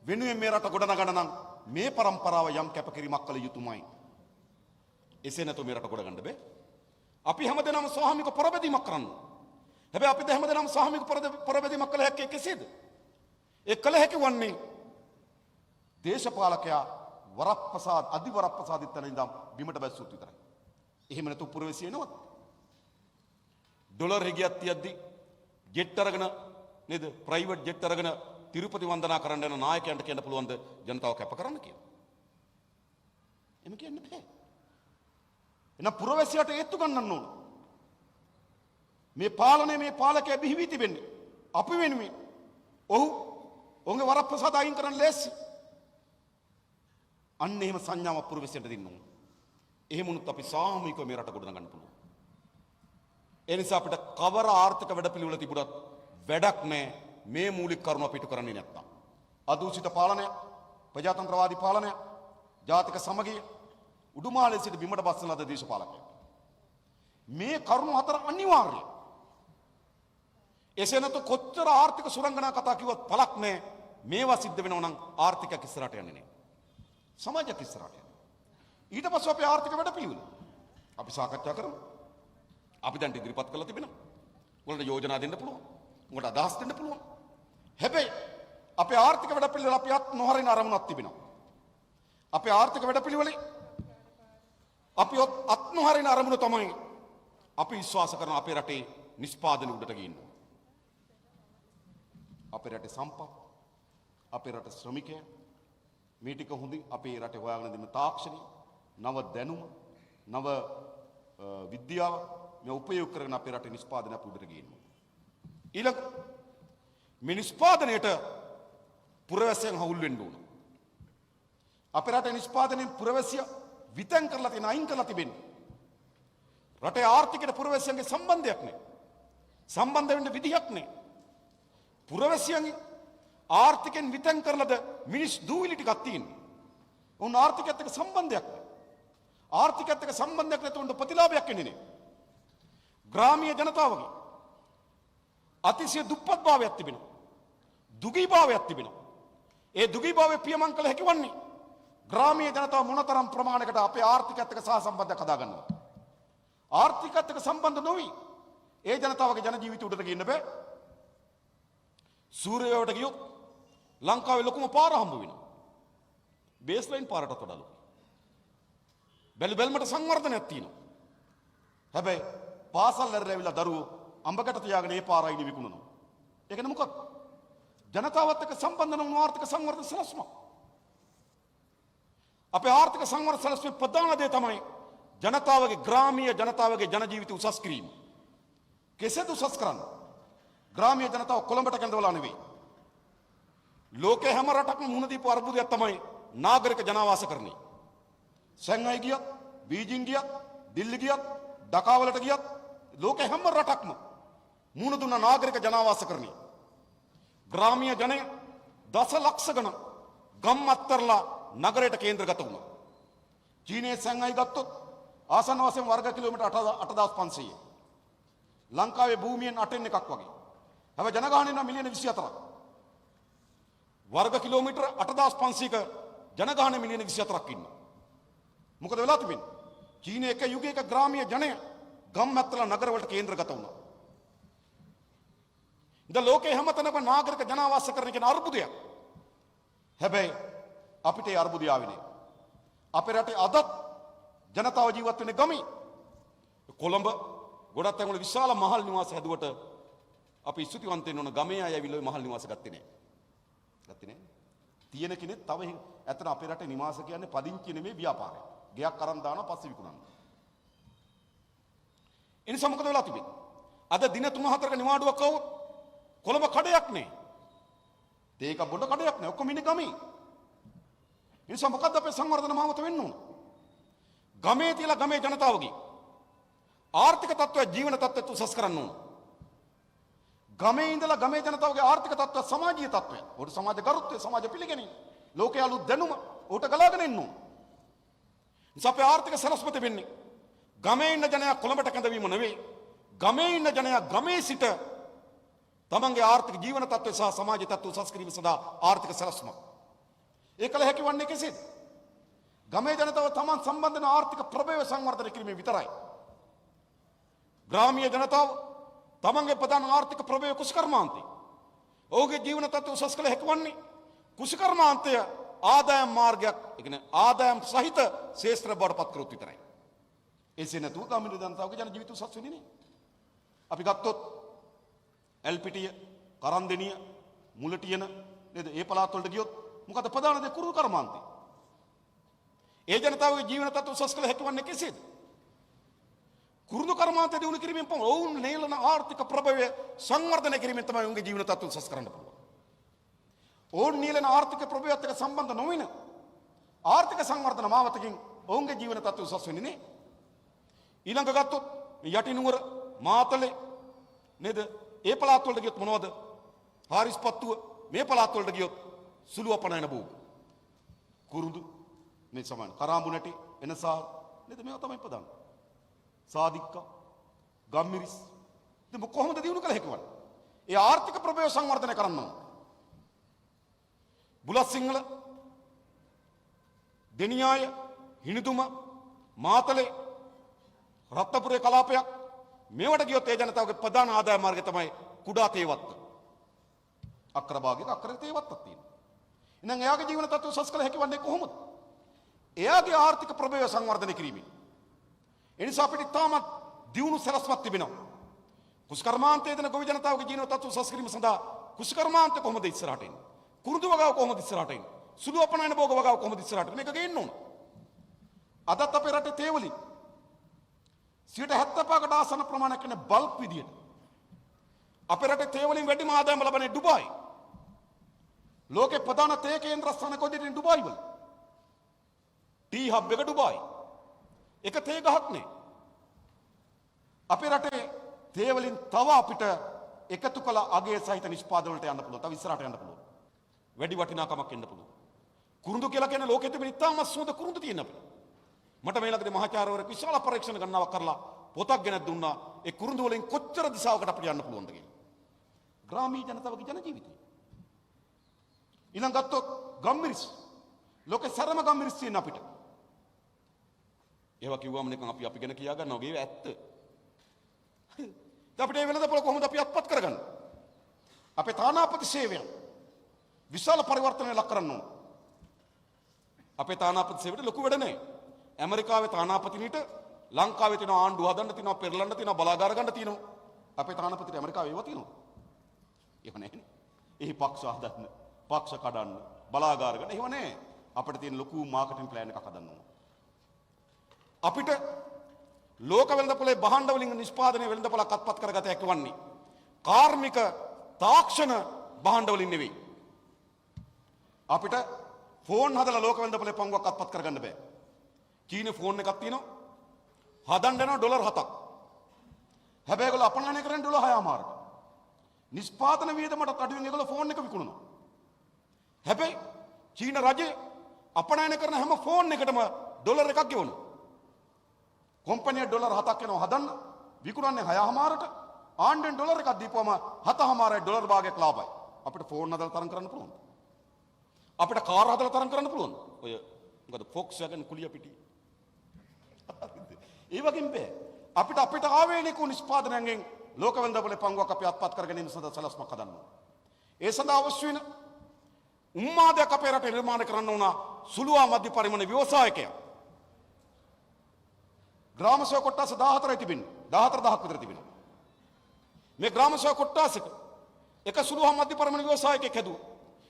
වෙනුවෙන් මේ රට ගොඩනගන්න නම් මේ පරම්පරාව යම් කැපකිරීමක් කළ යුතුමයි. එසේ නැතුව මේ රට ගොඩගන්න බෑ. අපි හැමදෙනාම සාමූහික පරබැදීමක් කරන්න. හැබැයි අපි හැමදෙනාම සාමූහික පරබැදීමක් කළ හැක්කේ කෙසේද? ඒ කළ හැකි වන්නේ දේශපාලකයා වරප්‍රසාද අධිවරප්‍රසාදිත තැන ඉඳන් බිමට බැස්සුත් විතරයි. එහෙම නැතුව පුරවැසිය එනවත් ඩොලර් හෙගියක් තියද්දි ජෙට් අරගෙන නේද ප්‍රයිවට් ජෙට් අරගෙන තිරුපති වන්දනා කරන්න යන නායකයන්ට කියන්න පුළුවන්ද ජනතාව කැප කරන්න කියලා? එහෙම කියන්න බෑ. එහෙනම් පුරවැසියට ඒත්තු ගන්නන්න ඕන. මේ පාලනය මේ පාලකයා බිහි වී තිබෙන්නේ අපි වෙනුවෙන්. ඔහුගේ වරප්‍රසාද අයින් කරන්න ලෑස්ති. අන්න එහෙම සංඥාවක් පුරවැසියට දෙන්න ඕන. එහෙම වුණොත් අපි සාමූහිකව මේ රට ගොඩනගන්න පුළුවන්. ඒ නිසා අපිට කවර ආර්ථික වැඩපිළිවෙල තිබුණත් වැඩක් නැහැ මේ මූලික කරුණ අපිට කරන්නේ නැත්තම්. අදූෂිත පාලනය, ප්‍රජාතන්ත්‍රවාදී පාලනය, ජාතික සමගිය, උඩුමහලේ සිට බිමට බස්සන ලද දේශපාලකයෝ. මේ කරුණු හතර අනිවාර්යයි. එසේ නැත්නම් කොච්චර ආර්ථික සුරංගනා කතා කිව්වත් පළක් නැහැ. මේවා සිද්ධ වෙනවා නම් ආර්ථිකයක් ඉස්සරහට යන්නේ නැහැ. සමාජයක් ඉස්සරහට යන්නේ. ඊට පස්සේ අපේ ආර්ථික වැඩපිළිවෙල අපි සාකච්ඡා කරමු. අපි දැන් ඉදිරිපත් කරලා තිබෙනවා. උගලට යෝජනා දෙන්න පුළුවන්. උගලට අදහස් දෙන්න පුළුවන්. හැබැයි අපේ ආර්ථික වැඩපිළිවෙල අපි අත් නොහරින අරමුණක් තිබෙනවා. අපේ ආර්ථික වැඩපිළිවෙලේ අපි අත් නොහරින අරමුණ තමයි අපි විශ්වාස කරන අපේ රටේ නිෂ්පාදන උඩට ගින්න. අපේ රටේ සම්පත්, අපේ රටේ ශ්‍රමිකයන් මේ ටික හොඳින් අපේ රටේ හොයාගෙන දෙන තාක්ෂණය, නව දැනුම, නව විද්‍යාව මේ උපයෝග කරගෙන අපේ රටේ නිෂ්පාදනය උඩට ගේන්න. ඊළඟ මේ නිෂ්පාදනයේට පුරවැසියන් හවුල් වෙන්න ඕන. අපේ රටේ නිෂ්පාදනයේ පුරවැසිය විතං කරලා තියෙන අයින් කරලා තිබෙන්නේ. රටේ ආර්ථිකයට පුරවැසියන්ගේ සම්බන්ධයක් නැහැ. සම්බන්ධ වෙන්න විදිහක් නැහැ. පුරවැසියන්ගේ ආර්ථිකෙන් විතං කරලාද මිනිස් දූවිලි ටිකක් තියෙන්නේ. උන් ආර්ථිකයත් එක්ක සම්බන්ධයක් නැහැ. ආර්ථිකයත් එක්ක සම්බන්ධයක් නැතුව උන්ට ප්‍රතිලාභයක් එන්නේ නැහැ. ග්‍රාමීය ජනතාවගේ අතිශය දුප්පත් භාවයක් තිබෙනවා. දුගී භාවයක් තිබෙනවා. ඒ දුගී භාවය පියමන් කළ හැකි වන්නේ ග්‍රාමීය ජනතාව මොනතරම් ප්‍රමාණයකට අපේ ආර්ථිකයත් එක්ක සහසම්බන්ධයක් හදා ගන්නවද? ආර්ථිකයත් එක්ක සම්බන්ධ නොවි ඒ ජනතාවගේ ජන ජීවිත උඩට ගින්න බෑ. සූර්යවැවට ගියොත් ලංකාවේ ලොකුම පාර හම්බ වෙනවා. බේස්ලයින් පාරටත් වඩා ලොකු. බැලුබැල්මට සංවර්ධනයක් තියෙනවා. හැබැයි පාසල් ඇරලා දරුවෝ අඹකට තියාගෙන ඒ පාරයිනි විකුණනවා. ඒකනේ මොකක්ද? ජනතාවත් එක්ක සම්බන්ධ නොවන ආර්ථික සංවර්ධන සලස්ම. අපේ ආර්ථික සංවර්ධන සලස්මේ ප්‍රධාන දේ තමයි ජනතාවගේ ග්‍රාමීය ජනතාවගේ ජන ජීවිත උසස් කිරීම. කෙසේද උසස් කරන්නේ? ග්‍රාමීය ජනතාව කොළඹට කැඳවලා නෙවෙයි. ලෝකේ හැම රටක්ම මුහුණ දීපු අර්බුදයක් තමයි නාගරික ජනාවාසකරණය. සංඝයි ගියත්, බීජිං ගියත්, දිල්ලි ගියත්, ඩකා වලට ගියත් ලෝකේ හැම රටක්ම මුහුණ දුන්න නාගරික ජනාවාසකරණය. ග්‍රාමීය ජනය දසලක්ෂ ගණන් ගම් අත්තරලා නගරයට කේන්ද්‍රගත වුණා. චීනයේ සංඝයි ගත්තොත් ආසන්න වශයෙන් වර්ග කිලෝමීටර් 8500. ලංකාවේ භූමියෙන් 8න් එකක් වගේ. හැබැයි ජනගහනය නම් මිලියන 24ක්. වර්ග කිලෝමීටර් 8500ක ජනගහනය මිලියන 24ක් ඉන්නවා. මොකද වෙලා තිබෙන්නේ? චීනයේ එක යුගයක ග්‍රාමීය ජනය ගම් අත්තරලා නගරවලට කේන්ද්‍රගත වුණා. ද ලෝකේ හැමතැනම නාගරික ජනාවාසකරණය කියන අර්බුදයක්. හැබැයි අපිට ඒ අර්බුදය ආවේ නෑ. අපේ රටේ අදත් ජනතාව ජීවත් වෙන්නේ ගමේ. කොළඹ ගොඩක් තැන්වල විශාල මහල් නිවාස හැදුවට අපි ස්තුතිවන්ත වෙන්න ඕන ගමේ අය ඇවිල්ලා මහල් නිවාස ගත්තේ නෑ. ගත්තේ නෑ. තියෙන කෙනෙක් තව ඇත්තට අපේ රටේ නිවාස කියන්නේ පදිංචි නෙමෙයි ව්‍යාපාරය. ගෙයක් අරන් දානවා පස්සේ විකුණනවා. එනිසා මොකද වෙලා තිබෙන්නේ? අද දින 3-4ක නිවාඩුවක් આવොත් කොළඹ කඩයක් නෑ. තේක බොඩ කඩයක් නෑ. ඔක්කොම ඉන්නේ ගමේ. එනිසා මොකද්ද අපේ සංවර්ධන මාවත වෙන්න ඕන? ගමේ තියලා ගමේ ජනතාවගේ ආර්ථික තත්ත්වය ජීවන තත්ත්වය උසස් කරන්න ඕන. ගමේ ඉඳලා ගමේ ජනතාවගේ ආර්ථික තත්ත්වය සමාජීය තත්ත්වය. උට සමාජ ගරුත්වය, සමාජ පිළිගැනීම, ලෝකයේ අලුත් දැනුම උට ගලාගෙන එන්න ඕන. නිසා අපේ ආර්ථික සලස්ම තිබෙන්නේ ගමේ ඉන්න ජනයා කොළඹට කැඳවීම නෙවෙයි. ගමේ ඉන්න ජනයා ගමේ සිට තමන්ගේ ආර්ථික ජීවන තත්ත්වය සහ සමාජ තත්ත්වය උසස් කිරීම සඳහා ආර්ථික සලස්ම. ඒකල හැකිවන්නේ කෙසේද? ගමේ ජනතාව තමන් සම්බන්ධ වෙන ආර්ථික ප්‍රභේව සංවර්ධනය කිරීමෙන් විතරයි. ග්‍රාමීය ජනතාව තමන්ගේ ප්‍රධාන ආර්ථික ප්‍රභේව කුෂිකර්මාන්තය. ඔහුගේ ජීවන තත්ත්වය උසස් කළ හැකිවන්නේ කුෂිකර්මාන්තය ආදායම් මාර්ගයක්, ඒ කියන්නේ ආදායම් සහිත ශේෂ්ත්‍ර බවට පත් කරොත් විතරයි. එසේ නැතුව ගම්මිණි ජනතාවගේ ජන ජීවිත උසස් වෙන්නේ නැහැ. අපි ගත්තොත් එල්පිටිය, කරන්දෙනිය, මුලටියන නේද? ඒ පළාත් වලට ගියොත් මොකද ප්‍රධාන දේ කුරුළු කර්මාන්තය. ඒ ජනතාවගේ ජීවන තත්ත්ව උසස් කළ හැකිවන්නේ කෙසේද? කුරුළු කර්මාන්තය දිනු කිරීමෙන් පමණ ඔවුන් නේලන ආර්ථික ප්‍රභවය සංවර්ධනය කිරීමෙන් තමයි ඔවුන්ගේ ජීවන තත්ත්ව උසස් කරන්න පුළුවන්. ඔවුන් නේලන ආර්ථික ප්‍රභවයත් එක්ක සම්බන්ධ නොවන ආර්ථික සංවර්ධන මාවතකින් ඔවුන්ගේ ජීවන තත්ත්ව උසස් වෙන්නේ නැහැ. ඊළඟ ගත්තොත් යටිනුවර, මාතලේ නේද? ඒ පළාත් වලට ගියොත් මොනවද? හාරිස්පත්තුව මේ පළාත් වලට ගියොත් සුළු අපනයන බෝග. කුරුඳු මේ සමාන කරාඹු නැටි එනසා නේද? මේවා තමයි ප්‍රධාන. සාදික්කා, ගම්මිරිස්. ඉතින් කොහොමද දිනු කළ හැකිවන්නේ? ඒ ආර්ථික ප්‍රභේව සංවර්ධනය කරන්න ඕන. බුලත් සිංහල, දෙනියාය, හිණිදුම, මාතලේ, රත්නපුරේ කලාපයක් මේවට ගියොත් ඒ ජනතාවගේ ප්‍රධාන ආදාය මාර්ගය තමයි කුඩා තේවත්ත. අක්කර භාගයක අක්කර තේවත්තක් තියෙනවා. එහෙනම් එයාගේ ජීවන තත්ත්වය උසස් කළ හැකිවන්නේ කොහොමද? එයාගේ ආර්ථික ප්‍රභේව සංවර්ධනය කිරීමෙන්. ඒ නිසා අපිට තාමත් දියුණු සලස්මක් තිබෙනවා. කුෂිකර්මාන්තයේ දෙන ගොවි ජනතාවගේ ජීවන තත්ත්ව උසස් කිරීම සඳහා කුෂිකර්මාන්තය කොහොමද ඉස්සරහට එන්නේ? කුරුඳු වගාව කොහොමද ඉස්සරහට එන්නේ? සුළු අපනයන භෝග වගාව කොහොමද ඉස්සරහට එන්නේ? මේක ගේන්න ඕන. අදත් අපේ රටේ තේවලින් 75කට ආසන්න ප්‍රමාණයක් වෙන බල්ක් විදියට අපේ රටේ තේවලින් වැඩිම ආදායම ලබන්නේ ඩුබායි. ලෝකේ ප්‍රධාන තේ කේන්ද්‍රස්ථාන කොහෙද? ඩුබායි වල. ටී හබ් එක ඩුබායි. එක තේ ගහක් නේ. අපේ රටේ තේවලින් තව අපිට එකතු කළ අගය සහිත නිෂ්පාදන වලට යන්න පුළුවන්. තව ඉස්සරහට යන්න පුළුවන්. වැඩි වටිනාකමක් එන්න පුළුවන්. කුරුඳු කියලා කියන්නේ ලෝකෙ තිබෙන ඉතාම සුවඳ කුරුඳු තියෙන අපිට. මට මේ ළඟදී මහාචාර්යවරයෙක් විශාල පරීක්ෂණ ගණනාවක් කරලා පොතක් ගෙනත් දුන්නා. ඒ කුරුඳු වලින් කොච්චර දිශාවකට අපිට යන්න පුළුවන්ද කියලා. ග්‍රාමීය ජනතාවගේ ජන ජීවිතය. ඊළඟ ගත්තොත් ගම්මිරිස්. ලෝකේ සරම ගම්මිරිස් තියෙන අපිට. ඒවා කිව්වම නිකන් අපි ගැන කියා ගන්නවා වගේ ඇත්ත. අපිට මේ වෙනදපොළ කොහොමද අපි අත්පත් කරගන්නේ? අපේ තානාපති සේවය විශාල පරිවර්තනයක් ලක් කරන්න ඕන. අපේ තානාපති සේවයට ලොකු වැඩ නැහැ. ඇමරිකාවේ තානාපතිනිට ලංකාවේ තියෙන ආණ්ඩුව හදන්න තියෙනවා, පෙරලන්න තියෙනවා, බලාගාර ගන්න තියෙනවා. අපේ තානාපතිට ඇමරිකාවේ ඒවා තියෙනවා. ඒව නැහැනේ. එහි පක්ෂ හදන්න, පක්ෂ කඩන්න, බලාගාර ගන්න ඒව නැහැ. අපිට තියෙන ලොකු මාකටිං ප්ලෑන් එකක් හදන්න ඕන. අපිට ලෝක වෙළඳපොලේ භාණ්ඩ වලින් නිෂ්පාදනයේ වෙළඳපොලක් අත්පත් කරගත හැකි වන්නේ කාර්මික තාක්ෂණ භාණ්ඩ වලින් නෙවෙයි. අපිට ෆෝන් හදලා ලෝක වෙළඳපොලේ පංගුවක් අත්පත් කරගන්න බෑ. චීන ෆෝන් එකක් තියෙනවා. හදන්න යනවා ඩොලර් 7ක්. හැබැයි ඒගොල්ලෝ අපනයනය කරන්නේ ඩොලර් 6මාරකට. නිෂ්පාදන වියදමට අඩුවෙන් ඒගොල්ලෝ ෆෝන් එක විකුණනවා. හැබැයි චීන රජය අපනයනය කරන හැම ෆෝන් එකටම ඩොලර් එකක් ගෙවනවා. කොම්පැනිය ඩොලර් 7ක් යනවා හදන්න, විකුණන්නේ 6මාරට. ආණ්ඩුවෙන් ඩොලර් එකක් දීපුවම 7මාරයි ඩොලර් භාගයක් ලාභයි. අපිට ෆෝන් හදලා තරම් කරන්න පුළුවන්. අපිට කාර් හදලා තරම් කරන්න පුළුවන්. ඔය මොකද ෆොක්ස්වැගන් කුලිය පිටි. ඒ වගේම බෑ. අපිට ආවේනික නිෂ්පාදනයෙන් ලෝක වෙළඳපොලේ පංගුවක් අපි අත්පත් කර ගැනීම සඳහා සලස්මක් හදන්න ඕන. ඒ සඳහා අවශ්‍ය වෙන උම්මාදයක් අපේ රටේ නිර්මාණය කරන්න ඕන සුළු මධ්‍ය පරිමාණ ව්‍යවසායකයා. ග්‍රාම සේවක කොට්ටාස 14යි තිබෙන්නේ. 14000ක් විතර තිබෙනවා. මේ ග්‍රාම සේවක කොට්ටාසක එක සුළු මධ්‍ය පරිමාණ ව්‍යවසායකයෙක් හැදුවා.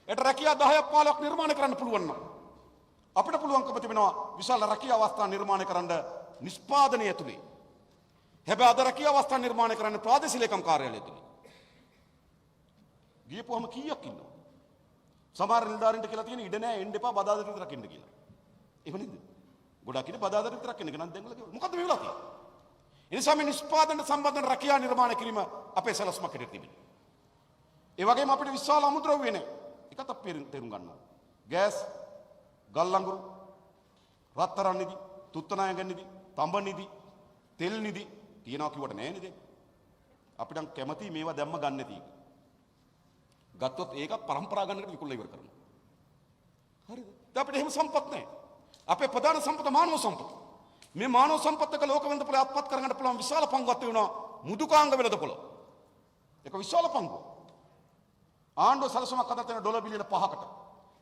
ඒට රැකියා 10ක් 15ක් නිර්මාණය කරන්න පුළුවන් නම් අපිට පුළුවන්කම තිබෙනවා විශාල රැකියා අවස්ථා නිර්මාණය කරන්න නිෂ්පාදනය ඇතුලේ. හැබැයි අද රැකියා අවස්ථා නිර්මාණය කරන්න ප්‍රාදේශීය ලේකම් කාර්යාලය ඇතුලේ. ගියපුවම කීයක් ඉන්නවා? සමහර නිලධාරීන්ට කියලා තියෙන ඉඩ නැහැ, එන්න එපා, බදාදට විතරක් ඉන්න කියලා. එහෙම නේද? ගොඩක් ඉන්නේ බදාදට විතරක් ඉන්න කෙනා දැන් වල කිව්වා. මොකද්ද මේ වෙලා තියෙන්නේ? ඒ නිසා මේ නිෂ්පාදන සම්බන්ධ රැකියා නිර්මාණය කිරීම අපේ සලස්මක් හැටියට තිබෙනවා. ඒ වගේම අපිට විශාල අමුද්‍රව්‍ය නැහැ. ඒකත් අපි තේරුම් ගන්න ඕනේ. ගෑස්, ගල් අඟුරු, රත්තරන් නිදි, තුත්තනායක නිදි, තඹ නිදි, තෙල් නිදි තියනවා කිව්වට නෑ නේද? අපිට කැමති මේවා දැම්ම ගන්න නැති. ගත්තොත් ඒක પરම්පරා ගන්නකට විකුණලා ඉවර කරනවා. හරිද? දැන් අපිට එහෙම සම්පත් නැහැ. අපේ ප්‍රධාන සම්පත මානව සම්පත. මේ මානව සම්පතක ලෝක වෙළඳපොලේ අත්පත් කරගන්න පුළුවන් විශාල පංගුවක් තියෙනවා මුදුකාංග වෙළඳපොළ. ඒක විශාල පංගුවක්. ආණ්ඩුව සලසමක් හදලා තියෙන ඩොලර් බිලියන 5කට.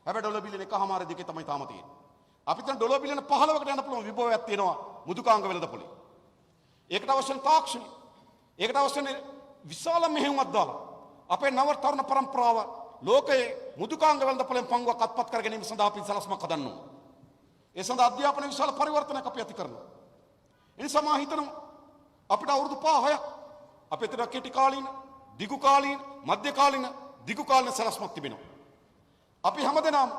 හැබැයි ඩොලර් බිලියන 1.5 දෙකේ තමයි තාම තියෙන්නේ. අපිට දැන් ඩොලර් බිලියන 15කට යන්න පුළුවන් විභවයක් තියෙනවා මුදුකාංග වෙළඳපොලේ. ඒකට අවශ්‍ය තාක්ෂණය. ඒකට අවශ්‍ය විශාල මෙහෙයුමක් දාලා අපේ නව තරුණ පරම්පරාව ලෝකයේ මුදුකාංග වෙළඳපොලෙන් පංගුවක් අත්පත් කර ගැනීම සඳහා අපි සලස්මක් හදන්න ඕන. ඒ සඳහා අධ්‍යාපනයේ විශාල පරිවර්තනයක් අපි ඇති කරනවා. ඒ නිසා මා හිතනවා අපිට අවුරුදු 5-6ක් අපේ තර කෙටි කාලීන, දිගු කාලීන, මධ්‍ය කාලීන, දිගු කාලීන සලස්මක් තිබෙනවා. අපි හැමදෙනාම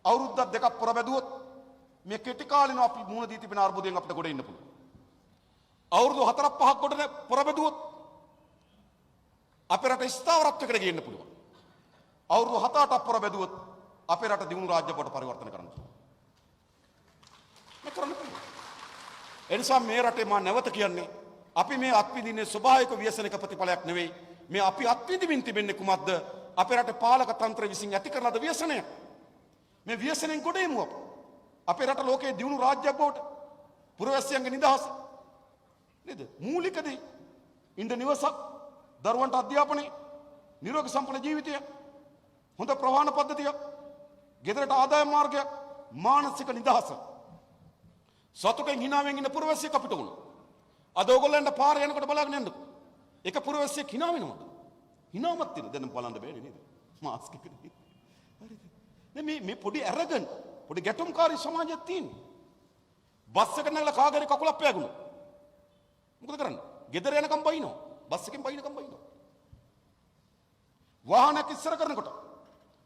අවුරුද්දක් දෙකක් පොර බැදුවොත් මේ කෙටි කාලීන අපි මුහුණ දී තිබෙන අර්බුදයෙන් අපිට ගොඩ එන්න පුළුවන්. අවුරුදු 4-5ක් ගොඩ පොර බැදුවොත් අපේ රට ස්ථාවරත්වයකට ගේන්න පුළුවන්. අවුරුදු 7-8ක් පොර බැදුවොත් අපේ රට දියුණු රාජ්‍ය බවට පරිවර්තන කරන්න පුළුවන්. මේ කරන්න පුළුවන්. ඒ නිසා මේ රටේ මා නැවත කියන්නේ අපි මේ අත්විඳින්නේ ස්වභාවික ව්‍යසනික ප්‍රතිඵලයක් නෙවෙයි. මේ අපි අත්විඳින්න තිබෙන්නේ කුමක්ද? අපේ රටේ පාලක තන්ත්‍රය විසින් ඇති කරන ලද ව්‍යසනය. මේ ව්‍යසනෙන් ගොඩ එමු අප. අපේ රට ලෝකයේ දියුණු රාජ්‍යයක් බවට පුරවැසියන්ගේ නිදහස නේද? මූලික දේ. ඉන්ද නිවසක්, දරුවන්ට අධ්‍යාපනය, නිරෝගී සම්පන්න ජීවිතය, හොඳ ප්‍රවාහන පද්ධතියක්, ගෙදරට ආදායම් මාර්ගයක්, මානසික නිදහස. සතුටෙන් hinaවෙන් ඉන්න පුරවැසියෙක් අපිට උණු. අද ඕගොල්ලන්ට පාරේ යනකොට බලාගෙන යන්නකො. එක පුරවැසියෙක් hina වෙනවද? hinaවක් තියෙන. දැන් බලන්න බෑනේ නේද? මාස්ක් එක නේ. හරිද? මේ පොඩි අරගන්, පොඩි ගැටුම්කාරී සමාජයක් තියෙන්නේ. බස් එක නැගලා කාගරි කකුලක් පෑගුණා. මොකද කරන්නේ? ගෙදර යනකම් බයිනවා. බස් එකෙන් බයිනකම් බයිනවා. වාහනයක් ඉස්සර කරනකොට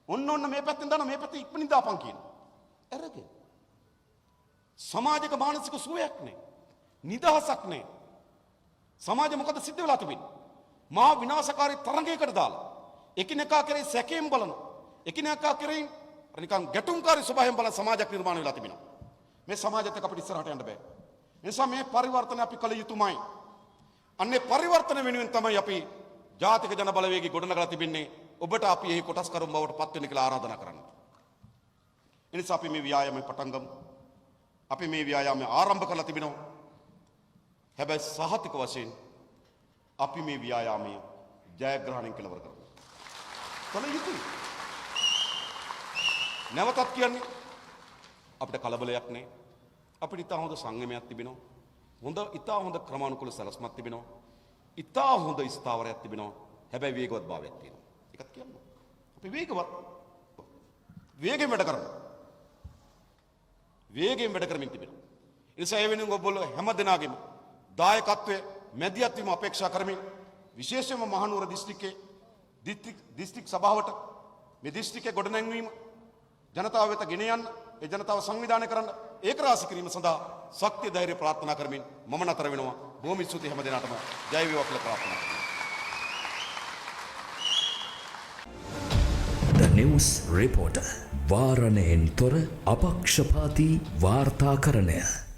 ඔන්න මේ පැත්තෙන් දාන මේ පැත්තේ ඉක්මනින් දාපන් කියනවා. අරගෙන සමාජික මානසික සුවයක් නැහැ. නිදහසක් නැහැ. සමාජෙ මොකද සිද්ධ වෙලා තිබෙන්නේ? මහා විනාශකාරී තරඟයකට දාලා එකිනෙකා කෙරෙහි සැකයෙන් බලන, එකිනෙකා කෙරෙහි නිකන් ගැටුම්කාරී ස්වභාවයෙන් බලන සමාජයක් නිර්මාණය වෙලා තිබෙනවා. මේ සමාජයත් එක්ක අපිට ඉස්සරහට යන්න බෑ. ඒ නිසා මේ පරිවර්තන අපි කළ යුතුමයි. අන්නේ පරිවර්තන වෙනුවෙන් තමයි අපි ජාතික ජන බලවේගය ගොඩනගලා තිබෙන්නේ. ඔබට අපි එහි කොටස්කරුන් බවට පත් වෙන්න කියලා ආරාධනා කරනවා. ඒ නිසා අපි මේ ව්‍යායාමයේ පටන් ගමු. අපි මේ ව්‍යායාමය ආරම්භ කරලා තිබෙනවා. හැබැයි සහතික වශයෙන් අපි මේ ව්‍යායාමය ජයග්‍රහණයෙන් කෙලවර කරමු. කල යුතුයි. නැවතත් කියන්නේ අපිට කලබලයක් නැහැ. අපිට ඉතා හොඳ සංයමයක් තිබෙනවා. ඉතා හොඳ ක්‍රමානුකූල සැලැස්මක් තිබෙනවා. ඉතා හොඳ ස්ථාවරයක් තිබෙනවා. හැබැයි වේගවත් භාවයක් තියෙනවා. ඒකත් කියන්න. අපි වේගයෙන් වැඩ කරමු. වේගයෙන් වැඩ කරමින් තිබෙනවා. ඒ නිසා ඒ වෙනුවෙන් ඔයගොල්ලෝ හැම දිනාගෙම දායකත්වයේ මැදිහත් වීම අපේක්ෂා කරමින් විශේෂයෙන්ම මහනුවර දිස්ත්‍රික්කයේ දිස්ත්‍රික් සභාවට මේ දිස්ත්‍රික්කයේ ගොඩනැංවීම ජනතාව වෙත ගෙන යන්න, ඒ ජනතාව සංවිධානය කරන්න, ඒකරාශී කිරීම සඳහා ශක්තිය ධෛර්ය ප්‍රාර්ථනා කරමින් මම නතර වෙනවා. බොහොම ස්තුතියි හැම දිනාටම ජය වේවා කියලා ප්‍රාර්ථනා කරනවා. The News Reporter වාරණයෙන් තොර අපක්ෂපාතී වාර්තාකරණය.